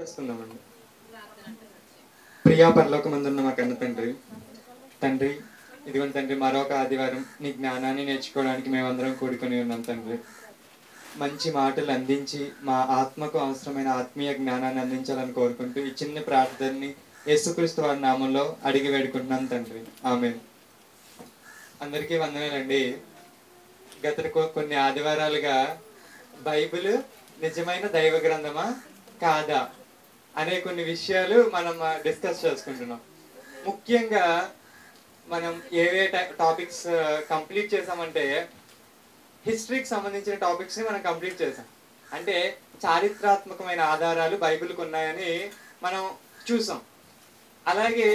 చేస్తున్నామండి. ప్రియా పరలోకమందున్న మా కన్న తండ్రి, తండ్రి ఇదిగోండి తండ్రి, మరొక ఆదివారం నీ జ్ఞానాన్ని నేర్చుకోవడానికి మేమందరం కూడుకొని ఉన్నాం తండ్రి. మంచి మాటలు అందించి మా ఆత్మకు అవసరమైన ఆత్మీయ జ్ఞానాన్ని అందించాలని కోరుకుంటూ ఈ చిన్న ప్రార్థనని యేసుక్రీస్తు వారి నామంలో అడిగి వేడుకుంటున్నాం తండ్రి. ఆమేన్. అందరికీ వందనాలండి. గత కొన్ని ఆదివారాలుగా బైబిల్ నిజమైన దైవ గ్రంథమా కాదా అనే కొన్ని విషయాలు మనం డిస్కస్ చేసుకుంటున్నాం. ముఖ్యంగా మనం ఏవే టాపిక్స్ కంప్లీట్ చేసామంటే, హిస్టరీకి సంబంధించిన టాపిక్స్ని మనం కంప్లీట్ చేసాం. అంటే చారిత్రాత్మకమైన ఆధారాలు బైబిల్కి ఉన్నాయని మనం చూసాం. అలాగే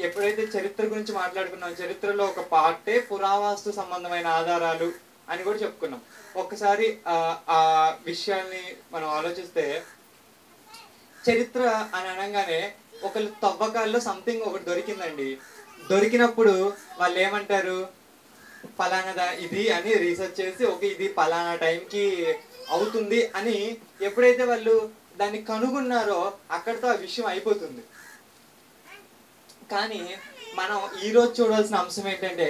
ఎప్పుడైతే చరిత్ర గురించి మాట్లాడుకున్నాం, చరిత్రలో ఒక పార్టే పురావస్తు సంబంధమైన ఆధారాలు అని కూడా చెప్పుకున్నాం. ఒక్కసారి ఆ విషయాల్ని మనం ఆలోచిస్తే, చరిత్ర అని అనగానే ఒకళ్ళు తవ్వకాల్లో సంథింగ్ ఒకటి దొరికిందండి. దొరికినప్పుడు వాళ్ళు ఏమంటారు, ఫలానా ఇది అని రీసెర్చ్ చేసి ఇది ఫలానా టైంకి అవుతుంది అని ఎప్పుడైతే వాళ్ళు దాన్ని కనుగొన్నారో అక్కడితో ఆ విషయం అయిపోతుంది. కానీ మనం ఈరోజు చూడాల్సిన అంశం ఏంటంటే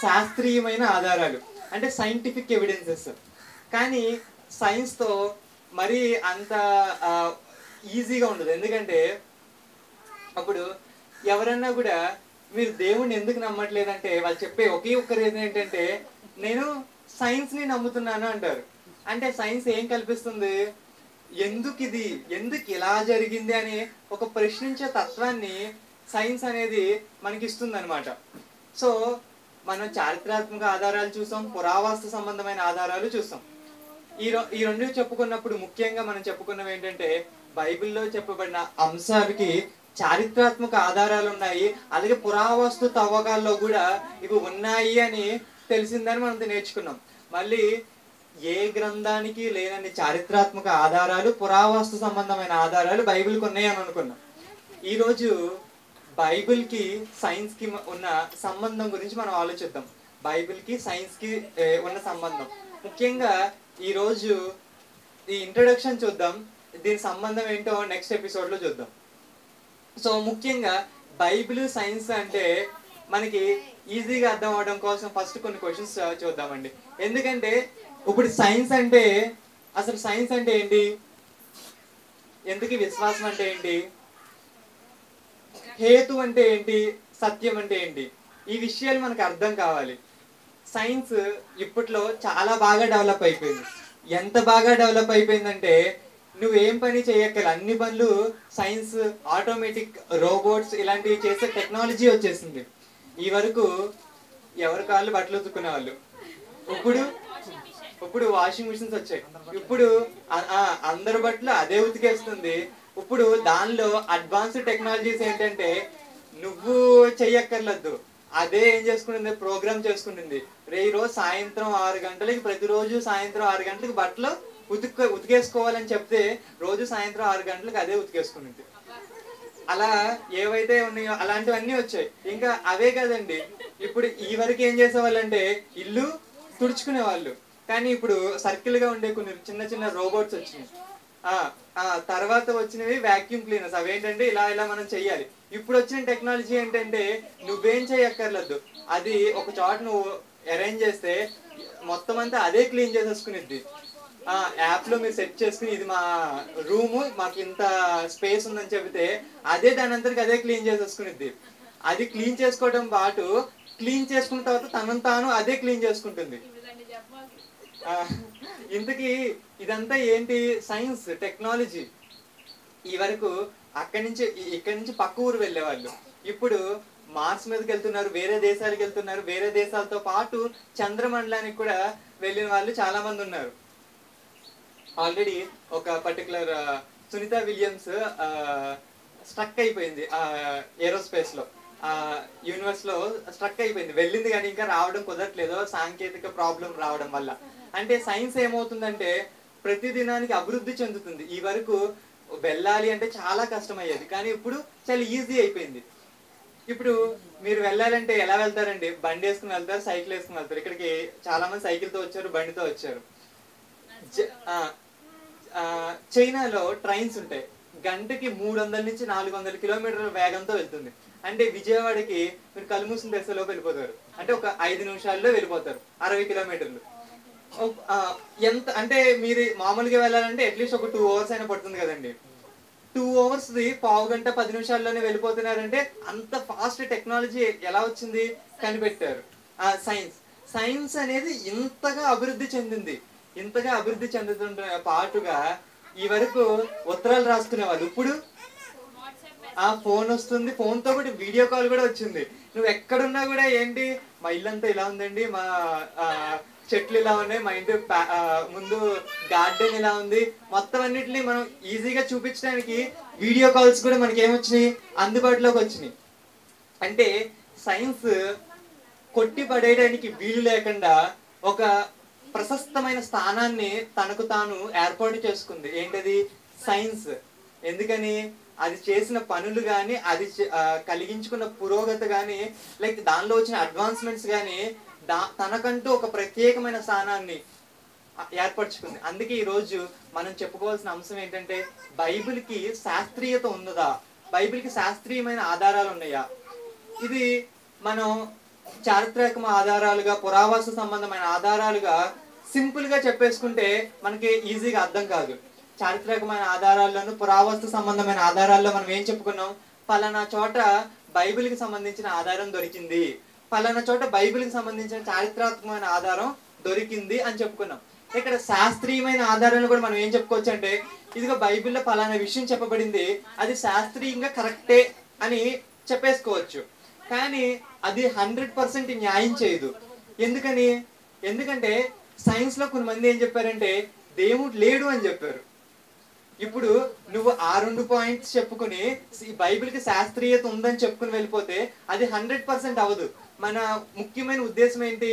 శాస్త్రీయమైన ఆధారాలు, అంటే సైంటిఫిక్ ఎవిడెన్సెస్. కానీ సైన్స్తో మరీ అంత ఈజీగా ఉండదు. ఎందుకంటే అప్పుడు ఎవరన్నా కూడా మీరు దేవుణ్ణి ఎందుకు నమ్మట్లేదంటే వాళ్ళు చెప్పే ఒకే ఒక్క రీజన్ ఏంటంటే, నేను సైన్స్ని నమ్ముతున్నాను అంటారు. అంటే సైన్స్ ఏం కల్పిస్తుంది, ఎందుకు ఇలా జరిగింది అనే ఒక ప్రశ్నించే తత్వాన్ని సైన్స్ అనేది మనకి ఇస్తుంది అనమాట. సో మనం చారిత్రాత్మక ఆధారాలు చూసాం, పురావస్తు సంబంధమైన ఆధారాలు చూసాం. ఈ రెండు చెప్పుకున్నప్పుడు ముఖ్యంగా మనం చెప్పుకున్నవి ఏంటంటే, బైబిల్లో చెప్పబడిన అంశాలకి చారిత్రాత్మక ఆధారాలు ఉన్నాయి, అలాగే పురావస్తు తవ్వకాల్లో కూడా ఇవి ఉన్నాయి అని తెలిసిందని మనం నేర్చుకున్నాం. మళ్ళీ ఏ గ్రంథానికి లేనన్ని చారిత్రాత్మక ఆధారాలు, పురావస్తు సంబంధమైన ఆధారాలు బైబిల్కి ఉన్నాయని అనుకున్నాం. ఈరోజు బైబిల్కి సైన్స్కి ఉన్న సంబంధం గురించి మనం ఆలోచిద్దాం. బైబిల్కి సైన్స్కి ఉన్న సంబంధం ముఖ్యంగా ఈరోజు ఈ ఇంట్రడక్షన్ చూద్దాం. దీని సంబంధం ఏంటో నెక్స్ట్ ఎపిసోడ్లో చూద్దాం. సో ముఖ్యంగా బైబిల్ సైన్స్ అంటే మనకి ఈజీగా అర్థం అవడం కోసం ఫస్ట్ కొన్ని క్వశ్చన్స్ చూద్దామండి. ఎందుకంటే ఇప్పుడు సైన్స్ అంటే, అసలు సైన్స్ అంటే ఏంటి, ఎందుకు విశ్వాసం అంటే ఏంటి, హేతు అంటే ఏంటి, సత్యం అంటే ఏంటి, ఈ విషయాలు మనకు అర్థం కావాలి. సైన్స్ ఇప్పట్లో చాలా బాగా డెవలప్ అయిపోయింది. ఎంత బాగా డెవలప్ అయిపోయిందంటే నువ్వేం పని చేయక్కల, అన్ని పనులు సైన్స్, ఆటోమేటిక్ రోబోట్స్ ఇలాంటివి చేసే టెక్నాలజీ వచ్చేసింది. ఈ వరకు ఎవరి కాళ్ళు బట్టలు ఉతుక్కునే వాళ్ళు, ఇప్పుడు వాషింగ్ మిషన్స్ వచ్చాయి. ఇప్పుడు అందరి బట్టలు అదే ఉతికేస్తుంది. ఇప్పుడు దానిలో అడ్వాన్స్డ్ టెక్నాలజీస్ ఏంటంటే నువ్వు చెయ్యక్కర్లేదు, అదే ఏం చేసుకుంటుంది, ప్రోగ్రామ్ చేసుకుంటుంది. రోజు సాయంత్రం 6 గంటలకి, ప్రతిరోజు సాయంత్రం 6 గంటలకి బట్టలు ఉతికేసుకోవాలని చెప్తే రోజు సాయంత్రం 6 గంటలకు అదే ఉతికేసుకుంటుంది. అలా ఏవైతే ఉన్నాయో అలాంటివన్నీ వచ్చాయి. ఇంకా అవే కదండి, ఇప్పుడు ఈ వరకు ఏం చేసేవాళ్ళంటే ఇల్లు తుడుచుకునే వాళ్ళు, కానీ ఇప్పుడు సర్కిల్ గా ఉండే కొన్ని చిన్న చిన్న రోబోట్స్ వచ్చినాయి. తర్వాత వచ్చినవి వాక్యూమ్ క్లీనర్స్. అవేంటంటే ఇలా ఇలా మనం చెయ్యాలి. ఇప్పుడు వచ్చిన టెక్నాలజీ ఏంటంటే నువ్వేం చేయక్కర్లేదు, అది ఒక చోట నువ్వు అరేంజ్ చేస్తే మొత్తం అంతా అదే క్లీన్ చేసేసుకునిద్ది. యాప్ లో మీరు సెట్ చేసుకుని ఇది మా రూము, మాకు ఇంత స్పేస్ ఉందని చెబితే అదే దాని అంతటికి అదే క్లీన్ చేసేసుకునిద్ది. అది క్లీన్ చేసుకోవడం పాటు క్లీన్ చేసుకున్న తర్వాత తనను తాను అదే క్లీన్ చేసుకుంటుంది. ఇంతకీ ఇదంతా ఏంటి, సైన్స్ టెక్నాలజీ. ఈ వరకు ఇక్కడి నుంచి పక్క ఊరు వెళ్ళేవాళ్ళు, ఇప్పుడు మార్స్ మీదకి వెళ్తున్నారు, వేరే దేశాలకు వెళ్తున్నారు. వేరే దేశాలతో పాటు చంద్రమండలానికి కూడా వెళ్ళిన వాళ్ళు చాలా మంది ఉన్నారు. ఆల్రెడీ ఒక పర్టికులర్ సునీత విలియమ్స్ స్ట్రక్ అయిపోయింది ఏరోస్పేస్ లో, యూనివర్స్ లో స్ట్రక్ అయిపోయింది. వెళ్ళింది కానీ ఇంకా రావడం కుదరట్లేదు, సాంకేతిక ప్రాబ్లం రావడం వల్ల. అంటే సైన్స్ ఏమవుతుందంటే ప్రతి దినానికి అభివృద్ధి చెందుతుంది. ఈ వరకు వెళ్ళాలి అంటే చాలా కష్టమయ్యేది, కానీ ఇప్పుడు చాలా ఈజీ అయిపోయింది. ఇప్పుడు మీరు వెళ్ళాలంటే ఎలా వెళ్తారండి, బండి వేసుకుని వెళ్తారు, సైకిల్ వేసుకుని వెళ్తారు. ఇక్కడికి చాలా మంది సైకిల్తో వచ్చారు, బండితో వచ్చారు. చైనాలో ట్రైన్స్ ఉంటాయి, గంటకి 300 నుంచి 400 కిలోమీటర్ల వేగంతో వెళ్తుంది. అంటే విజయవాడకి మీరు కళ్ళు మూసిన దశలోపు వెళ్ళిపోతారు, అంటే ఒక 5 నిమిషాల్లో వెళ్ళిపోతారు 60 కిలోమీటర్లు. ఎంత అంటే మీరు మామూలుగా వెళ్ళాలంటే అట్లీస్ట్ ఒక 2 అవర్స్ అయినా పడుతుంది కదండి. 2 అవర్స్ పావు గంట 10 నిమిషాల్లోనే వెళ్ళిపోతున్నారంటే అంత ఫాస్ట్ టెక్నాలజీ ఎలా వచ్చింది? కనిపెట్టారు. సైన్స్ అనేది ఇంతగా అభివృద్ధి చెందింది. ఇంతగా అభివృద్ధి చెందుతుంటే పాటుగా ఈ వరకు ఉత్తరాలు రాసుకునే వాళ్ళు, ఇప్పుడు ఆ ఫోన్ వస్తుంది, ఫోన్ తో కూడా వీడియో కాల్ కూడా వచ్చింది. నువ్వు ఎక్కడున్నా కూడా ఏంటి, మా ఇల్లంతా ఇలా ఉందండి, మా చెట్లు ఇలా ఉన్నాయి, మా ఇంటి ముందు గార్డెన్ ఇలా ఉంది, మొత్తం అన్నిటిని మనం ఈజీగా చూపించడానికి వీడియో కాల్స్ కూడా మనకి ఏమొచ్చినాయి, అందుబాటులోకి వచ్చినాయి. అంటే సైన్స్ కొట్టి పడేయడానికి వీలు లేకుండా ఒక ప్రశస్తమైన స్థానాన్ని తనకు తాను ఏర్పాటు చేసుకుంది. ఏంటది? సైన్స్. ఎందుకని? అది చేసిన పనులు కానీ, అది కలిగించుకున్న పురోగతి కానీ, లైక్ దానిలో వచ్చిన అడ్వాన్స్మెంట్స్ కానీ తనకంటూ ఒక ప్రత్యేకమైన స్థానాన్ని ఏర్పరచుకుంది. అందుకే ఈరోజు మనం చెప్పుకోవాల్సిన అంశం ఏంటంటే, బైబిల్కి శాస్త్రీయత ఉన్నదా? బైబిల్కి శాస్త్రీయమైన ఆధారాలు ఉన్నాయా? ఇది మనం చారిత్రక ఆధారాలుగా, పురావస్తు సంబంధమైన ఆధారాలుగా సింపుల్ గా చెప్పేసుకుంటే మనకి ఈజీగా అర్థం కాదు. చారిత్రకమైన ఆధారాల్లోనూ పురావస్తు సంబంధమైన ఆధారాల్లో మనం ఏం చెప్పుకున్నాం? పలానా చోట బైబిల్కి సంబంధించిన ఆధారం దొరికింది, పలానా చోట బైబిల్కి సంబంధించిన చారిత్రాత్మకమైన ఆధారం దొరికింది అని చెప్పుకున్నాం. ఇక్కడ శాస్త్రీయమైన ఆధారాలు కూడా మనం ఏం చెప్పుకోవచ్చు అంటే, ఇదిగో బైబిల్లో పలానా విషయం చెప్పబడింది, అది శాస్త్రీయంగా కరెక్టే అని చెప్పేసుకోవచ్చు. కానీ అది 100% న్యాయం చేయదు. ఎందుకని? ఎందుకంటే సైన్స్ లో కొంతమంది ఏం చెప్పారంటే దేవుడు లేడు అని చెప్పారు. ఇప్పుడు నువ్వు ఆ 2 పాయింట్స్ చెప్పుకుని బైబిల్కి శాస్త్రీయత ఉందని చెప్పుకుని వెళ్ళిపోతే అది 100% అవ్వదు. మన ముఖ్యమైన ఉద్దేశం ఏంటి?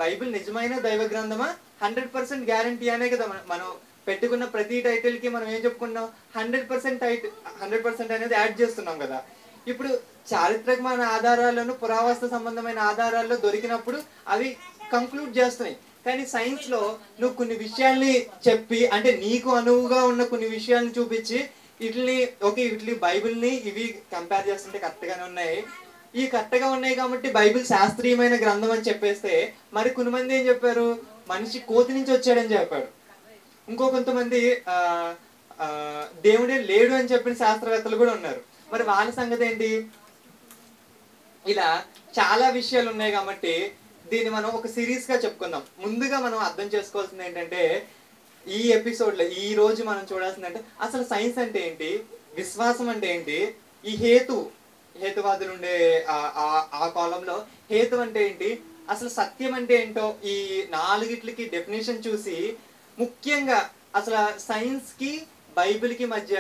బైబిల్ నిజమైన దైవ గ్రంథమా? 100% గ్యారంటీ అనే కదా మనం పెట్టుకున్న ప్రతి టైటిల్ కి మనం ఏం చెప్పుకున్నాం? 100% అనేది యాడ్ చేస్తున్నాం కదా. ఇప్పుడు చారిత్రకమైన ఆధారాలను పురావస్తు సంబంధమైన ఆధారాల్లో దొరికినప్పుడు అవి కంక్లూడ్ చేస్తున్నాయి. కానీ సైన్స్ లో నువ్వు కొన్ని విషయాల్ని చెప్పి, అంటే నీకు అనువుగా ఉన్న కొన్ని విషయాలను చూపించి వీటిని బైబిల్ని ఇవి కంపేర్ చేస్తుంటే కరెక్ట్ గానే ఉన్నాయి, ఈ కరెక్ట్ గా ఉన్నాయి కాబట్టి బైబిల్ శాస్త్రీయమైన గ్రంథం అని చెప్పేస్తే, మరి కొంతమంది ఏం చెప్పారు? మనిషి కోతి నుంచి వచ్చాడని చెప్పాడు. కొంతమంది దేవుడే లేడు అని చెప్పిన శాస్త్రవేత్తలు కూడా ఉన్నారు. మరి వాళ్ళ సంగతి ఏంటి? ఇలా చాలా విషయాలు ఉన్నాయి కాబట్టి దీన్ని మనం ఒక సిరీస్ గా చెప్పుకుందాం. ముందుగా మనం అర్థం చేసుకోవాల్సింది ఏంటంటే, ఈ ఎపిసోడ్ లో ఈ రోజు మనం చూడాల్సింది అంటే అసలు సైన్స్ అంటే ఏంటి, విశ్వాసం అంటే ఏంటి, ఈ హేతువాదులు ఉండే ఆ కాలంలో హేతు అంటే ఏంటి, అసలు సత్యం అంటే ఏంటో, ఈ 4కి డెఫినేషన్ చూసి ముఖ్యంగా అసలు సైన్స్ కి బైబిల్ కి మధ్య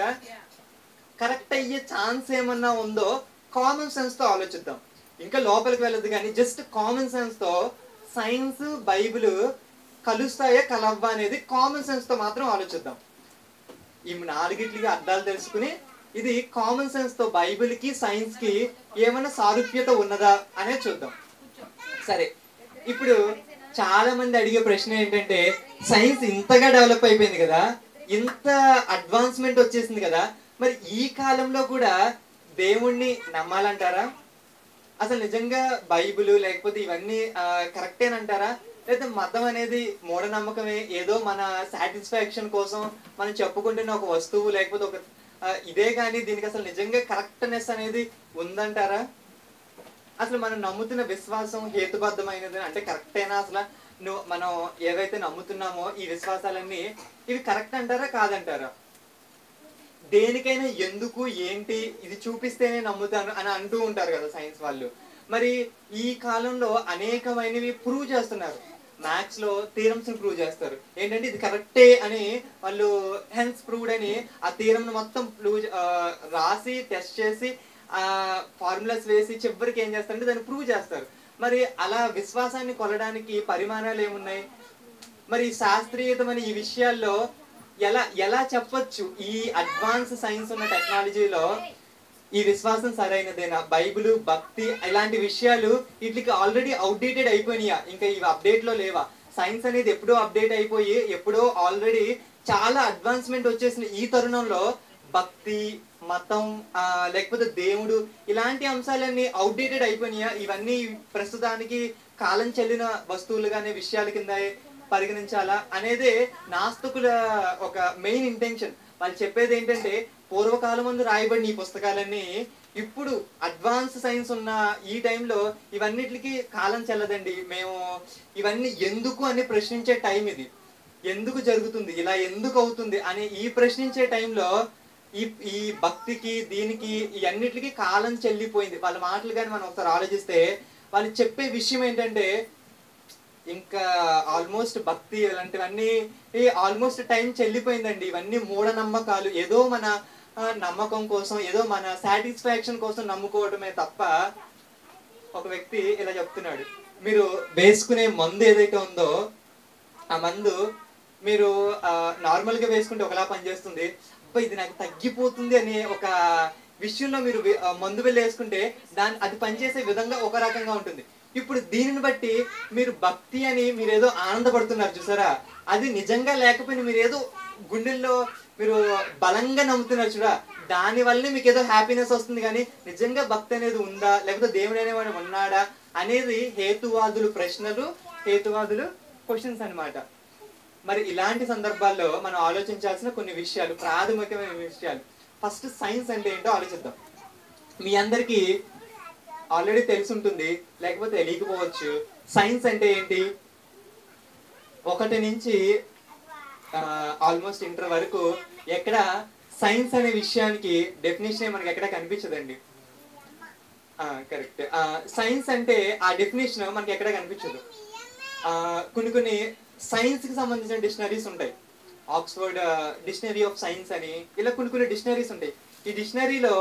కరెక్ట్ అయ్యే ఛాన్స్ ఏమన్నా ఉందో కామన్ సెన్స్ తో ఆలోచిద్దాం. ఇంకా లోపలికి వెళ్ళదు కానీ జస్ట్ కామన్ సెన్స్ తో సైన్స్ బైబిల్ కలుస్తాయా కలవ్వా అనేది కామన్ సెన్స్ తో మాత్రం ఆలోచిద్దాం. ఈ 4కి అర్థాలు తెలుసుకుని ఇది కామన్ సెన్స్ తో బైబిల్ కి సైన్స్ కి ఏమైనా సారూప్యత ఉన్నదా అనేది చూద్దాం. సరే, ఇప్పుడు చాలా మంది అడిగే ప్రశ్న ఏంటంటే, సైన్స్ ఇంతగా డెవలప్ అయిపోయింది కదా, ఇంత అడ్వాన్స్మెంట్ వచ్చేసింది కదా, మరి ఈ కాలంలో కూడా దేవుణ్ణి నమ్మాలంటారా? అసలు నిజంగా బైబిల్ లేకపోతే ఇవన్నీ కరెక్టేనంటారా? లేదా మతం అనేది మూఢనమ్మకమే, ఏదో మన సాటిస్ఫాక్షన్ కోసం మనం చెప్పుకుంటున్న ఒక వస్తువు, లేకపోతే ఒక ఇదే కానీ దీనికి అసలు నిజంగా కరెక్ట్నెస్ అనేది ఉందంటారా? అసలు మనం నమ్ముతున్న విశ్వాసం హేతుబద్ధమైనది అంటే కరెక్టేనా? అసలు మనం ఏవైతే నమ్ముతున్నామో ఈ విశ్వాసాలన్నీ ఇవి కరెక్ట్ అంటారా కాదంటారా? దేనికైనా ఎందుకు ఏంటి ఇది చూపిస్తేనే నమ్ముతాను అని అంటూ ఉంటారు కదా సైన్స్ వాళ్ళు. మరి ఈ కాలంలో అనేకమైనవి ప్రూవ్ చేస్తున్నారు. మ్యాథ్స్ లో థీరమ్స్ ని ప్రూవ్ చేస్తారు. ఏంటంటే ఇది కరెక్టే అని వాళ్ళు హెన్స్ ప్రూవ్డ్ అని ఆ థీరం మొత్తం రాసి టెస్ట్ చేసి ఆ ఫార్ములాస్ వేసి చివరికి ఏం చేస్తారంటే దాన్ని ప్రూవ్ చేస్తారు. మరి అలా విశ్వాసాన్ని కొలడానికి పరిమాణాలు ఏమున్నాయి? మరి శాస్త్రీయతమైన ఈ విషయాల్లో ఎలా చెప్పొచ్చు? ఈ అడ్వాన్స్ సైన్స్ ఉన్న టెక్నాలజీలో ఈ విశ్వాసం సరైనదేనా? బైబిల్, భక్తి ఇలాంటి విషయాలు వీటికి ఆల్రెడీ అవుట్డేటెడ్ అయిపోయినాయా? ఇంకా ఇవి అప్డేట్ లో లేవా? సైన్స్ అనేది ఎప్పుడో అప్డేట్ అయిపోయి ఎప్పుడో ఆల్రెడీ చాలా అడ్వాన్స్మెంట్ వచ్చేసిన ఈ తరుణంలో భక్తి, మతం, లేకపోతే దేవుడు, ఇలాంటి అంశాలన్నీ అవుట్డేటెడ్ అయిపోయినాయా? ఇవన్నీ ప్రస్తుతానికి కాలం చెల్లిన వస్తువులుగానే విషయాల కింద పరిగణించాలా అనేదే నాస్తికుల ఒక మెయిన్ ఇంటెన్షన్. వాళ్ళు చెప్పేది ఏంటంటే పూర్వకాలం ముందు రాయబడిన ఈ పుస్తకాలన్నీ ఇప్పుడు అడ్వాన్స్ సైన్స్ ఉన్న ఈ టైంలో ఇవన్నిటికి కాలం చెల్లదండి. మేము ఇవన్నీ ఎందుకు అని ప్రశ్నించే టైం ఇది. ఎందుకు జరుగుతుంది ఇలా, ఎందుకు అవుతుంది అని ఈ ప్రశ్నించే టైంలో ఈ ఈ భక్తికి, దీనికి, ఈ అన్నిటికీ కాలం చెల్లిపోయింది. వాళ్ళ మాటలు కానీ మనం ఒకసారి ఆలోచిస్తే వాళ్ళు చెప్పే విషయం ఏంటంటే ఇంకా ఆల్మోస్ట్ భక్తి ఇలాంటివన్నీ ఆల్మోస్ట్ టైం చెల్లిపోయిందండి. ఇవన్నీ మూఢనమ్మకాలు, ఏదో మన నమ్మకం కోసం, ఏదో మన సాటిస్ఫాక్షన్ కోసం నమ్ముకోవటమే తప్ప. ఒక వ్యక్తి ఇలా చెప్తున్నాడు, మీరు వేసుకునే మందు ఏదైతే ఉందో ఆ మందు మీరు నార్మల్గా వేసుకుంటే ఒకలా పనిచేస్తుంది, ఇది నాకు తగ్గిపోతుంది అనే ఒక విషయంలో మీరు మందు వెళ్ళి వేసుకుంటే అది పనిచేసే విధంగా ఒక రకంగా ఉంటుంది. ఇప్పుడు దీనిని బట్టి మీరు భక్తి అని మీరేదో ఆనందపడుతున్నారు చూసారా, అది నిజంగా లేకపోయినా మీరేదో గుండెల్లో మీరు బలంగా నమ్ముతున్నారు చూడా, దాని వల్లనే మీకు ఏదో హ్యాపీనెస్ వస్తుంది. కానీ నిజంగా భక్తి అనేది ఉందా, లేకపోతే దేవుడు అనేవాడు ఉన్నాడా అనేది హేతువాదులు ప్రశ్నలు, హేతువాదులు క్వశ్చన్స్ అన్నమాట. మరి ఇలాంటి సందర్భాల్లో మనం ఆలోచించాల్సిన కొన్ని విషయాలు, ప్రాథమికమైన విషయాలు. ఫస్ట్ సైన్స్ అంటే ఏంటో ఆలోచిద్దాం. మీ అందరికీ ఆల్రెడీ తెలిసి ఉంటుంది, లేకపోతే తెలియకపోవచ్చు. సైన్స్ అంటే ఏంటి? 1 నుంచి ఆల్మోస్ట్ ఇంటర్ వరకు ఎక్కడ సైన్స్ అనే విషయానికి డెఫినేషన్ మనకి ఎక్కడ కనిపించదండి. కరెక్ట్. సైన్స్ అంటే ఆ డెఫినేషన్ మనకి ఎక్కడ కనిపించదు. కొన్ని సైన్స్ కి సంబంధించిన డిక్షనరీస్ ఉంటాయి. ఆక్స్ఫర్డ్ డిక్షనరీ ఆఫ్ సైన్స్ అని ఇలా కొన్ని డిక్షనరీస్ ఉంటాయి. ఈ డిక్షనరీలో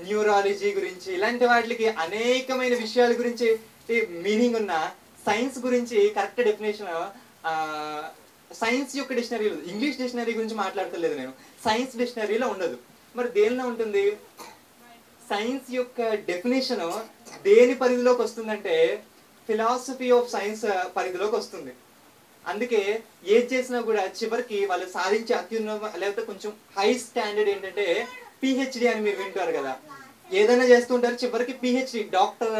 న్యూరాలజీ గురించి, ఇలాంటి వాటికి అనేకమైన విషయాల గురించి మీనింగ్ ఉన్న సైన్స్ గురించి కరెక్ట్ డెఫినేషన్ సైన్స్ యొక్క డిక్షనరీలో, ఇంగ్లీష్ డిక్షనరీ గురించి మాట్లాడతలేదు నేను, సైన్స్ డిక్షనరీలో ఉండదు. మరి దేనిలో ఉంటుంది? సైన్స్ యొక్క డెఫినేషన్ దేని పరిధిలోకి వస్తుందంటే ఫిలాసఫీ ఆఫ్ సైన్స్ పరిధిలోకి వస్తుంది. అందుకే ఏది చేసినా కూడా చివరికి వాళ్ళు సాధించే అత్యున్నత లేకపోతే కొంచెం హై స్టాండర్డ్ ఏంటంటే పిహెచ్డి అని మీరు వింటారు కదా. ఏదైనా చేస్తుంటారు, చివరికి పిహెచ్డి డాక్టర్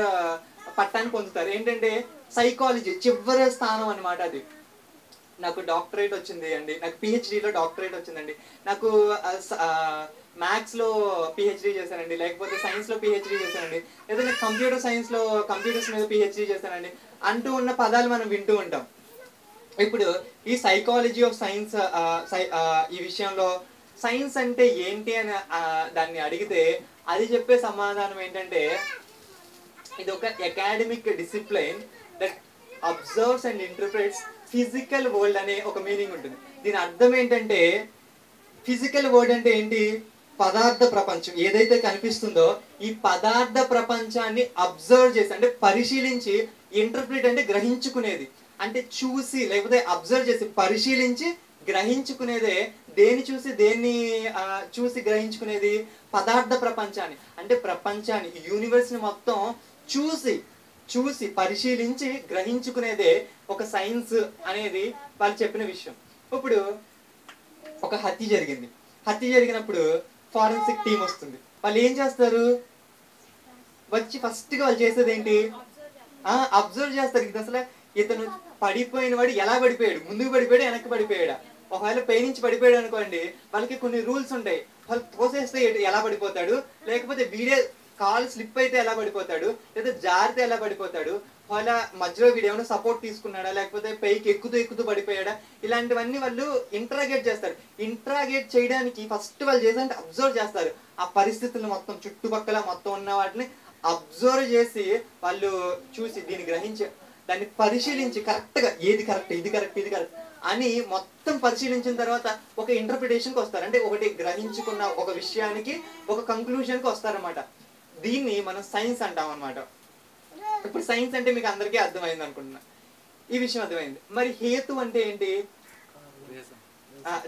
పట్టాన్ని పొందుతారు. ఏంటంటే సైకాలజీ చివరి స్థానం అనమాట అది. నాకు డాక్టరేట్ వచ్చింది అండి, నాకు పిహెచ్డిలో డాక్టరేట్ వచ్చిందండి, నాకు మ్యాథ్స్లో పిహెచ్డి చేశానండి, లేకపోతే సైన్స్లో పిహెచ్డి చేశానండి, లేదా నాకు కంప్యూటర్ సైన్స్లో కంప్యూటర్స్ మీద పిహెచ్డి చేశానండి అంటూ ఉన్న పదాలు మనం వింటూ ఉంటాం. ఇప్పుడు ఈ సైకాలజీ ఆఫ్ సైన్స్ ఈ విషయంలో సైన్స్ అంటే ఏంటి అని దాన్ని అడిగితే అది చెప్పే సమాధానం ఏంటంటే ఇది ఒక academic discipline that absorbs and interprets physical world అనే ఒక మీనింగ్ ఉంటుంది. దీని అర్థం ఏంటంటే ఫిజికల్ వరల్డ్ అంటే ఏంటి? పదార్థ ప్రపంచం ఏదైతే కనిపిస్తుందో ఈ పదార్థ ప్రపంచాన్ని అబ్జర్వ్ చేసి అంటే పరిశీలించి, ఇంటర్ప్రిట్ అంటే గ్రహించుకునేది, అంటే చూసి లేకపోతే అబ్జర్వ్ చేసి పరిశీలించి గ్రహించుకునేదే. దేన్ని చూసి గ్రహించుకునేది పదార్థ ప్రపంచాన్ని, అంటే ప్రపంచాన్ని, యూనివర్స్ ని మొత్తం చూసి పరిశీలించి గ్రహించుకునేదే ఒక సైన్స్ అనేది వాళ్ళు చెప్పిన విషయం. ఇప్పుడు ఒక హత్య జరిగినప్పుడు ఫారెన్సిక్ టీం వస్తుంది. వాళ్ళు ఏం చేస్తారు? వచ్చి ఫస్ట్ గా వాళ్ళు చేసేది ఏంటి? అబ్జర్వ్ చేస్తారు. ఇది అసలు ఇతను పడిపోయిన వాడు ఎలా పడిపోయాడు, ముందుకు పడిపోయాడు, వెనక్కి పడిపోయాడా? ఒకవేళ పై నుంచి పడిపోయాడు అనుకోండి, వాళ్ళకి కొన్ని రూల్స్ ఉంటాయి. వాళ్ళు తోసేస్తే ఎలా పడిపోతాడు, లేకపోతే వీడే కాలు స్లిప్ అయితే ఎలా పడిపోతాడు, లేదా జారితే ఎలా పడిపోతాడు, వాళ్ళ మధ్యలో వీడు ఏమైనా సపోర్ట్ తీసుకున్నాడా, లేకపోతే పైకి ఎక్కుతూ పడిపోయాడా, ఇలాంటివన్నీ వాళ్ళు ఇంట్రాగేట్ చేస్తారు. ఇంట్రాగేట్ చేయడానికి ఫస్ట్ వాళ్ళు చేసేంటే అబ్జర్వ్ చేస్తారు. ఆ పరిస్థితులను మొత్తం చుట్టుపక్కల మొత్తం ఉన్న వాటిని అబ్జర్వ్ చేసి వాళ్ళు చూసి దీన్ని గ్రహించి దాన్ని పరిశీలించి కరెక్ట్గా ఏది కరెక్ట్, ఇది కరెక్ట్ అని మొత్తం పరిశీలించిన తర్వాత ఒక ఇంటర్ప్రిటేషన్కి వస్తారు. అంటే ఒకటి గ్రహించుకున్న ఒక విషయానికి ఒక కంక్లూజన్కి వస్తారన్నమాట. దీన్ని మనం సైన్స్ అంటాం అన్నమాట. ఇప్పుడు సైన్స్ అంటే మీకు అందరికీ అర్థమైంది అనుకుంటున్నా, ఈ విషయం అర్థమైంది. మరి హేతు అంటే ఏంటి?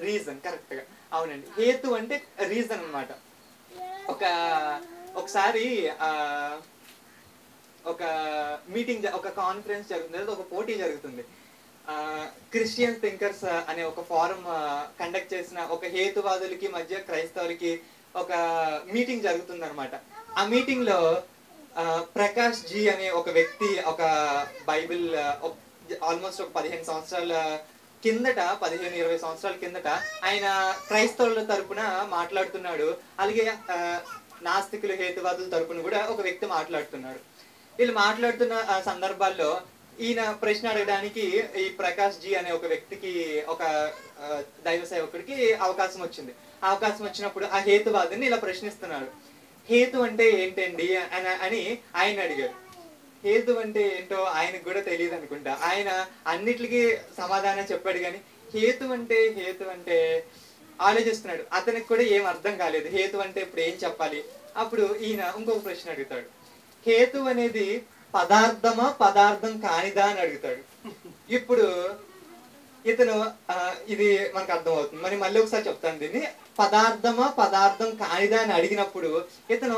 రీజన్. కరెక్ట్ గా అవునండి, హేతు అంటే రీజన్ అన్నమాట. ఒకసారి ఒక మీటింగ్, ఒక కాన్ఫరెన్స్ జరుగుతుంది, ఒక పోటీ జరుగుతుంది. క్రిస్టియన్ థింకర్స్ అనే ఒక ఫారం కండక్ట్ చేసిన ఒక హేతువాదులకి మధ్య క్రైస్తవులకి ఒక మీటింగ్ జరుగుతుంది అనమాట. ఆ మీటింగ్ లో ప్రకాష్ జీ అనే ఒక వ్యక్తి ఒక బైబిల్ ఆల్మోస్ట్ ఒక 15 సంవత్సరాల కిందట 15-20 సంవత్సరాల కిందట ఆయన క్రైస్తవుల తరపున మాట్లాడుతున్నాడు. అలాగే నాస్తికులు హేతువాదుల తరపున కూడా ఒక వ్యక్తి మాట్లాడుతున్నాడు. వీళ్ళు మాట్లాడుతున్న సందర్భాల్లో ఈయన ప్రశ్న అడగడానికి ఈ ప్రకాష్ జీ అనే ఒక వ్యక్తికి ఒక దైవ సేవకుడికి అవకాశం వచ్చింది. అవకాశం వచ్చినప్పుడు ఆ హేతువాదిని ఇలా ప్రశ్నిస్తున్నాడు. హేతు అంటే ఏంటండి అని ఆయన అడిగారు. హేతు అంటే ఏంటో ఆయనకు కూడా తెలియదు అనుకుంటా. ఆయన అన్నిటికీ సమాధానం చెప్పాడు, కానీ హేతు అంటే ఆలోచిస్తున్నాడు. అతనికి కూడా ఏం అర్థం కాలేదు. హేతు అంటే ఇప్పుడు ఏం చెప్పాలి? అప్పుడు ఈయన ఇంకొక ప్రశ్న అడుగుతాడు. హేతు అనేది పదార్థమా పదార్థం కానిదా అని అడుగుతాడు. ఇప్పుడు ఇతను ఇది మనకు అర్థమవుతుంది. మరి మళ్ళీ ఒకసారి చెప్తాను దీన్ని. పదార్థమా పదార్థం కానిదా అని అడిగినప్పుడు ఇతను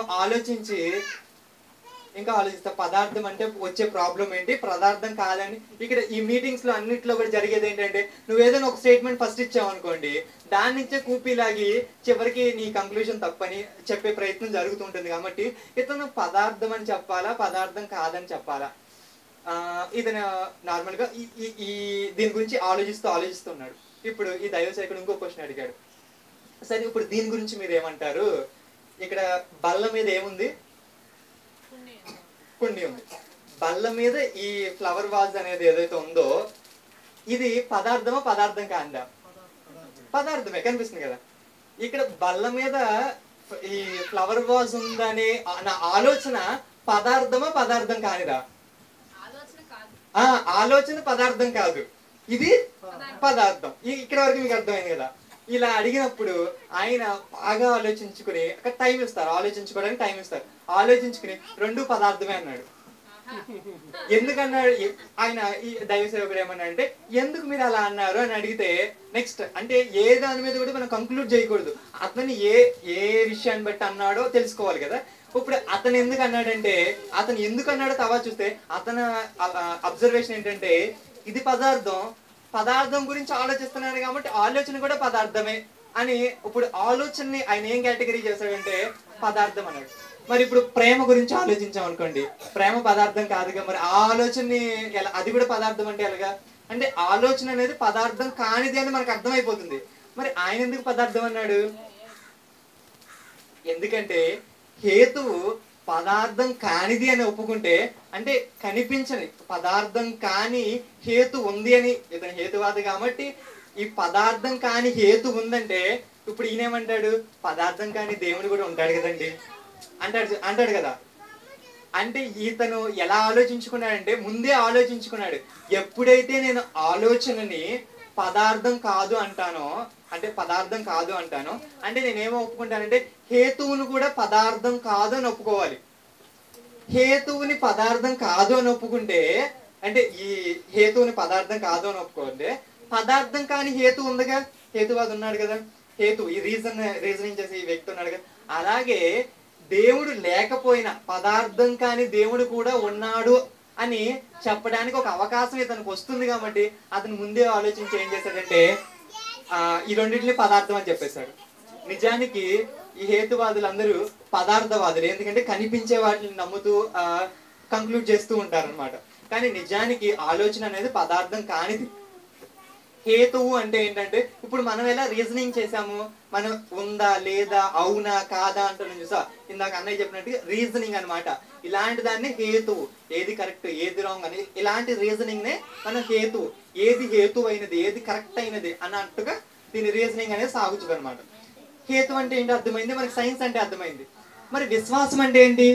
ఇంకా ఆలోచిస్తా పదార్థం అంటే వచ్చే ప్రాబ్లం ఏంటి, పదార్థం కాదని. ఇక్కడ ఈ మీటింగ్స్ లో అన్నిట్లో కూడా జరిగేది ఏంటంటే, నువ్వు ఏదైనా ఒక స్టేట్మెంట్ ఫస్ట్ ఇచ్చావు అనుకోండి, దాని నుంచే కూపీలాగి చివరికి నీ కంక్లూజన్ తప్పని చెప్పే ప్రయత్నం జరుగుతుంటుంది. కాబట్టి ఇతను పదార్థం అని చెప్పాలా పదార్థం కాదని చెప్పాలా, ఇతను నార్మల్ గా ఈ దీని గురించి ఆలోచిస్తున్నాడు. ఇప్పుడు ఈ దైవసేకుడు ఇంకో క్వశ్చన్ అడిగాడు. సరే, ఇప్పుడు దీని గురించి మీరు ఏమంటారు? ఇక్కడ బల్ల మీద ఏముంది? కుండి ఉంది. బల్ల మీద ఈ ఫ్లవర్ వాజ్ అనేది ఏదైతే ఉందో ఇది పదార్థమా పదార్థం కాదా? పదార్థమే, కనిపిస్తుంది కదా. ఇక్కడ బల్ల మీద ఈ ఫ్లవర్ వాజ్ ఉందనే నా ఆలోచన పదార్థమా పదార్థం కానిదా? ఆలోచన పదార్థం కాదు, ఇది పదార్థం. ఇక్కడ వరకు మీకు అర్థమైంది కదా. ఇలా అడిగినప్పుడు ఆయన బాగా ఆలోచించుకుని అక్కడ టైం ఇస్తారు, ఆలోచించుకోవడానికి టైం ఇస్తారు. ఆలోచించుకుని రెండు పదార్థమే అన్నాడు. ఎందుకన్నాడు ఆయన? ఈ దైవ సేవకుడు ఏమన్నా అంటే, ఎందుకు మీరు అలా అన్నారు అని అడిగితే నెక్స్ట్ అంటే ఏ దాని మీద కూడా మనం కంక్లూడ్ చేయకూడదు. అతను ఏ విషయాన్ని బట్టి అన్నాడో తెలుసుకోవాలి కదా. ఇప్పుడు అతను ఎందుకు అన్నాడంటే, అతను ఎందుకు అన్నాడో తర్వాత చూస్తే అతను అబ్జర్వేషన్ ఏంటంటే, ఇది పదార్థం గురించి ఆలోచిస్తున్నాడు కాబట్టి ఆలోచన కూడా పదార్థమే అని. ఇప్పుడు ఆలోచనని ఆయన ఏం కేటగిరీ చేశాడంటే పదార్థం అన్నాడు. మరి ఇప్పుడు ప్రేమ గురించి ఆలోచించాం అనుకోండి, ప్రేమ పదార్థం కాదుగా, మరి ఆ ఆలోచనని ఎలా, అది కూడా పదార్థం అంటే ఎలాగా? అంటే ఆలోచన అనేది పదార్థం కానిది అని మనకు అర్థమైపోతుంది. మరి ఆయన ఎందుకు పదార్థం అన్నాడు? ఎందుకంటే హేతువు పదార్థం కానిది అని ఒప్పుకుంటే, అంటే కనిపించని పదార్థం కాని హేతు ఉంది అని, ఇతను హేతువాది కాబట్టి ఈ పదార్థం కాని హేతు ఉందంటే, ఇప్పుడు ఈయనేమంటాడు? పదార్థం కాని దేవుడు కూడా ఉంటాడు కదండి అంటాడు కదా. అంటే ఇతను ఎలా ఆలోచించుకున్నాడంటే, ముందే ఆలోచించుకున్నాడు. ఎప్పుడైతే నేను ఆలోచనని పదార్థం కాదు అంటానో, అంటే నేనేమో ఒప్పుకుంటానంటే హేతువును కూడా పదార్థం కాదు అని ఒప్పుకోవాలి. హేతువుని పదార్థం కాదు అని ఒప్పుకుంటే, అంటే ఈ హేతువుని పదార్థం కాదు అని ఒప్పుకుంటే, పదార్థం కాని హేతు ఉందిగా, హేతువాది ఉన్నాడు కదా, ఈ రీజనింగ్ చేసే ఈ వ్యక్తి ఉన్నాడు కదా. అలాగే దేవుడు లేకపోయినా పదార్థం కాని దేవుడు కూడా ఉన్నాడు అని చెప్పడానికి ఒక అవకాశం ఇతనికి వస్తుంది. కాబట్టి అతను ముందే ఆలోచించి ఏం చేశాడంటే ఈ రెండింటిని పదార్థం అని చెప్పేశాడు. నిజానికి ఈ హేతువాదులందరూ పదార్థవాదులు, ఎందుకంటే కనిపించే వాటిని నమ్ముతూ కంక్లూడ్ చేస్తూ ఉంటారన్నమాట. కానీ నిజానికి ఆలోచన అనేది పదార్థం కానిది. హేతువు అంటే ఏంటంటే, ఇప్పుడు మనం ఎలా రీజనింగ్ చేసాము, మనం ఉందా లేదా అవునా కాదా అంటున్నాం చూసా, ఇందాక అన్నయ్య చెప్పినట్టుగా రీజనింగ్ అనమాట. ఇలాంటి దాన్ని హేతువు, ఏది కరెక్ట్ ఏది రాంగ్ అని, ఇలాంటి రీజనింగ్ నే మనం హేతువు, ఏది హేతు అయినది ఏది కరెక్ట్ అయినది అన్నట్టుగా దీని రీజనింగ్ అనేది సాగుతుంది అనమాట. హేతు అంటే ఏంటి అర్థమైంది మనకి, సైన్స్ అంటే అర్థమైంది. మరి విశ్వాసం అంటే ఏంటి?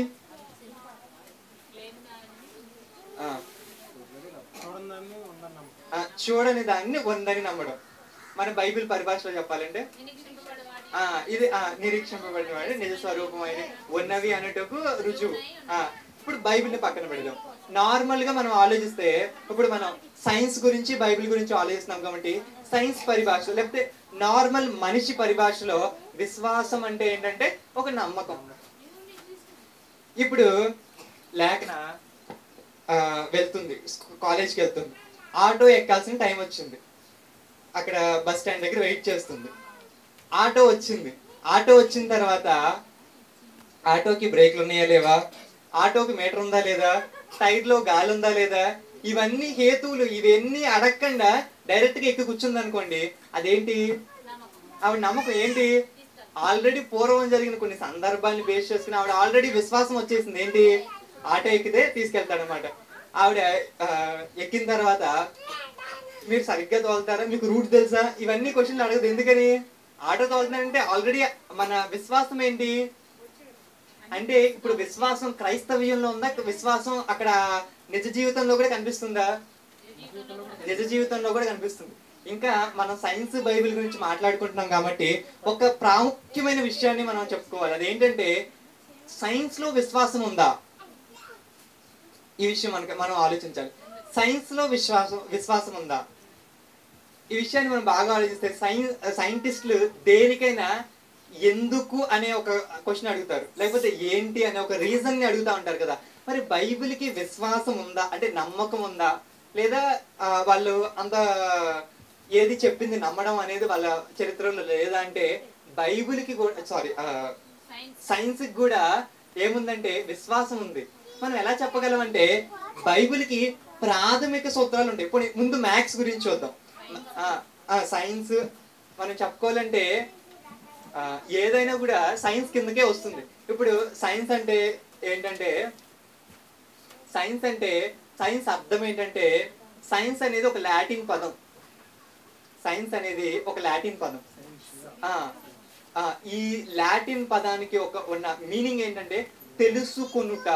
చూడని దాన్ని ఉందని నమ్మడం. మన బైబిల్ పరిభాషలో చెప్పాలంటే ఇది నిరీక్షింపబడిన వాడి నిజ స్వరూపమైన ఉన్నవి అనుటకు రుజువు. ఇప్పుడు బైబిల్ని పక్కన పెడదాం. నార్మల్ గా మనం ఆలోచిస్తే, ఇప్పుడు మనం సైన్స్ గురించి బైబిల్ గురించి ఆలోచిస్తున్నాం కాబట్టి సైన్స్ పరిభాష లేకపోతే నార్మల్ మనిషి పరిభాషలో విశ్వాసం అంటే ఏంటంటే ఒక నమ్మకం. ఇప్పుడు లేఖన వెళ్తుంది, కాలేజ్కి వెళ్తుంది. ఆటో ఎక్కాల్సిన టైం వచ్చింది. అక్కడ బస్ స్టాండ్ దగ్గర వెయిట్ చేస్తుంది. ఆటో వచ్చింది. ఆటో వచ్చిన తర్వాత ఆటోకి బ్రేక్లు ఉన్నాయా లేవా, ఆటోకి మీటర్ ఉందా లేదా, టైర్లో గాలి ఉందా లేదా, ఇవన్నీ హేతువులు, ఇవన్నీ అడగకుండా డైరెక్ట్గా ఎక్కి కూర్చుంది అనుకోండి, అదేంటి? ఆవిడ నమ్మకం ఏంటి? ఆల్రెడీ పూర్వం జరిగిన కొన్ని సందర్భాన్ని బేస్ చేసుకుని ఆవిడ ఆల్రెడీ విశ్వాసం వచ్చేసింది. ఏంటి? ఆటో ఎక్కితే తీసుకెళ్తాడనమాట. ఆవిడ ఎక్కిన తర్వాత మీరు సరిగ్గా తోలుతారా, మీకు రూట్ తెలుసా, ఇవన్నీ క్వశ్చన్లు అడగదు. ఎందుకని? ఆటో తోలుతున్నాడంటే ఆల్రెడీ మన విశ్వాసం ఏంటి అంటే, ఇప్పుడు విశ్వాసం క్రైస్తవ్యంలో ఉందా, విశ్వాసం అక్కడ నిజ జీవితంలో కూడా కనిపిస్తుందా? నిజ జీవితంలో కూడా కనిపిస్తుంది. ఇంకా మనం సైన్స్ బైబిల్ గురించి మాట్లాడుకుంటున్నాం కాబట్టి ఒక ప్రాముఖ్యమైన విషయాన్ని మనం చెప్పుకోవాలి. అదేంటంటే, సైన్స్ లో విశ్వాసం ఉందా? ఈ విషయం మనం ఆలోచించాలి. సైన్స్ లో విశ్వాసం ఉందా? ఈ విషయాన్ని మనం బాగా ఆలోచిస్తే సైంటిస్టులు దేనికైనా ఎందుకు అనే ఒక క్వశ్చన్ అడుగుతారు, లేకపోతే ఏంటి అనే ఒక రీజన్ ని అడుగుతా ఉంటారు కదా. మరి బైబిల్కి విశ్వాసం ఉందా అంటే నమ్మకం ఉందా, లేదా వాళ్ళు అంత ఏది చెప్పింది నమ్మడం అనేది వాళ్ళ చరిత్రలో లేదా అంటే, బైబిల్కి కూడా సైన్స్ కి కూడా ఏముందంటే విశ్వాసం ఉంది. మనం ఎలా చెప్పగలం అంటే, బైబిల్కి ప్రాథమిక సూత్రాలు ఉంటాయి. ఇప్పుడు ముందు మ్యాథ్స్ గురించి చూద్దాం. సైన్స్ మనం చెప్పుకోవాలంటే ఏదైనా కూడా సైన్స్ కిందకే వస్తుంది. ఇప్పుడు సైన్స్ అంటే ఏంటంటే, సైన్స్ అర్థం ఏంటంటే, సైన్స్ అనేది ఒక లాటిన్ పదం. సైన్స్ అనేది ఒక లాటిన్ పదం. ఈ లాటిన్ పదానికి ఉన్న మీనింగ్ ఏంటంటే తెలుసుకొనుట.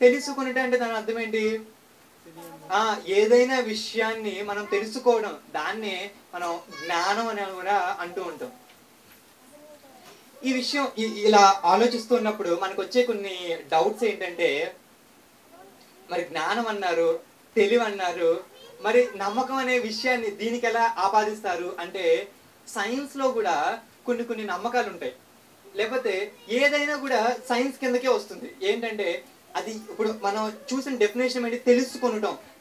తెలుసుకొనుట అంటే దాని అర్థం ఏంటి? ఏదైనా విషయాన్ని మనం తెలుసుకోవడం, దాన్నే మనం జ్ఞానం అని కూడా అంటూ ఉంటాం. ఈ విషయం ఇలా ఆలోచిస్తున్నప్పుడు మనకు వచ్చే కొన్ని డౌట్స్ ఏంటంటే, మరి జ్ఞానం అన్నారు, తెలివి అన్నారు, మరి నమ్మకం అనే విషయాన్ని దీనికి ఎలా ఆపాదిస్తారు అంటే, సైన్స్ లో కూడా కొన్ని నమ్మకాలు ఉంటాయి. లేకపోతే ఏదైనా కూడా సైన్స్ కిందకే వస్తుంది. ఏంటంటే, అది ఇప్పుడు మనం చూసిన డెఫినేషన్ ఏంటి?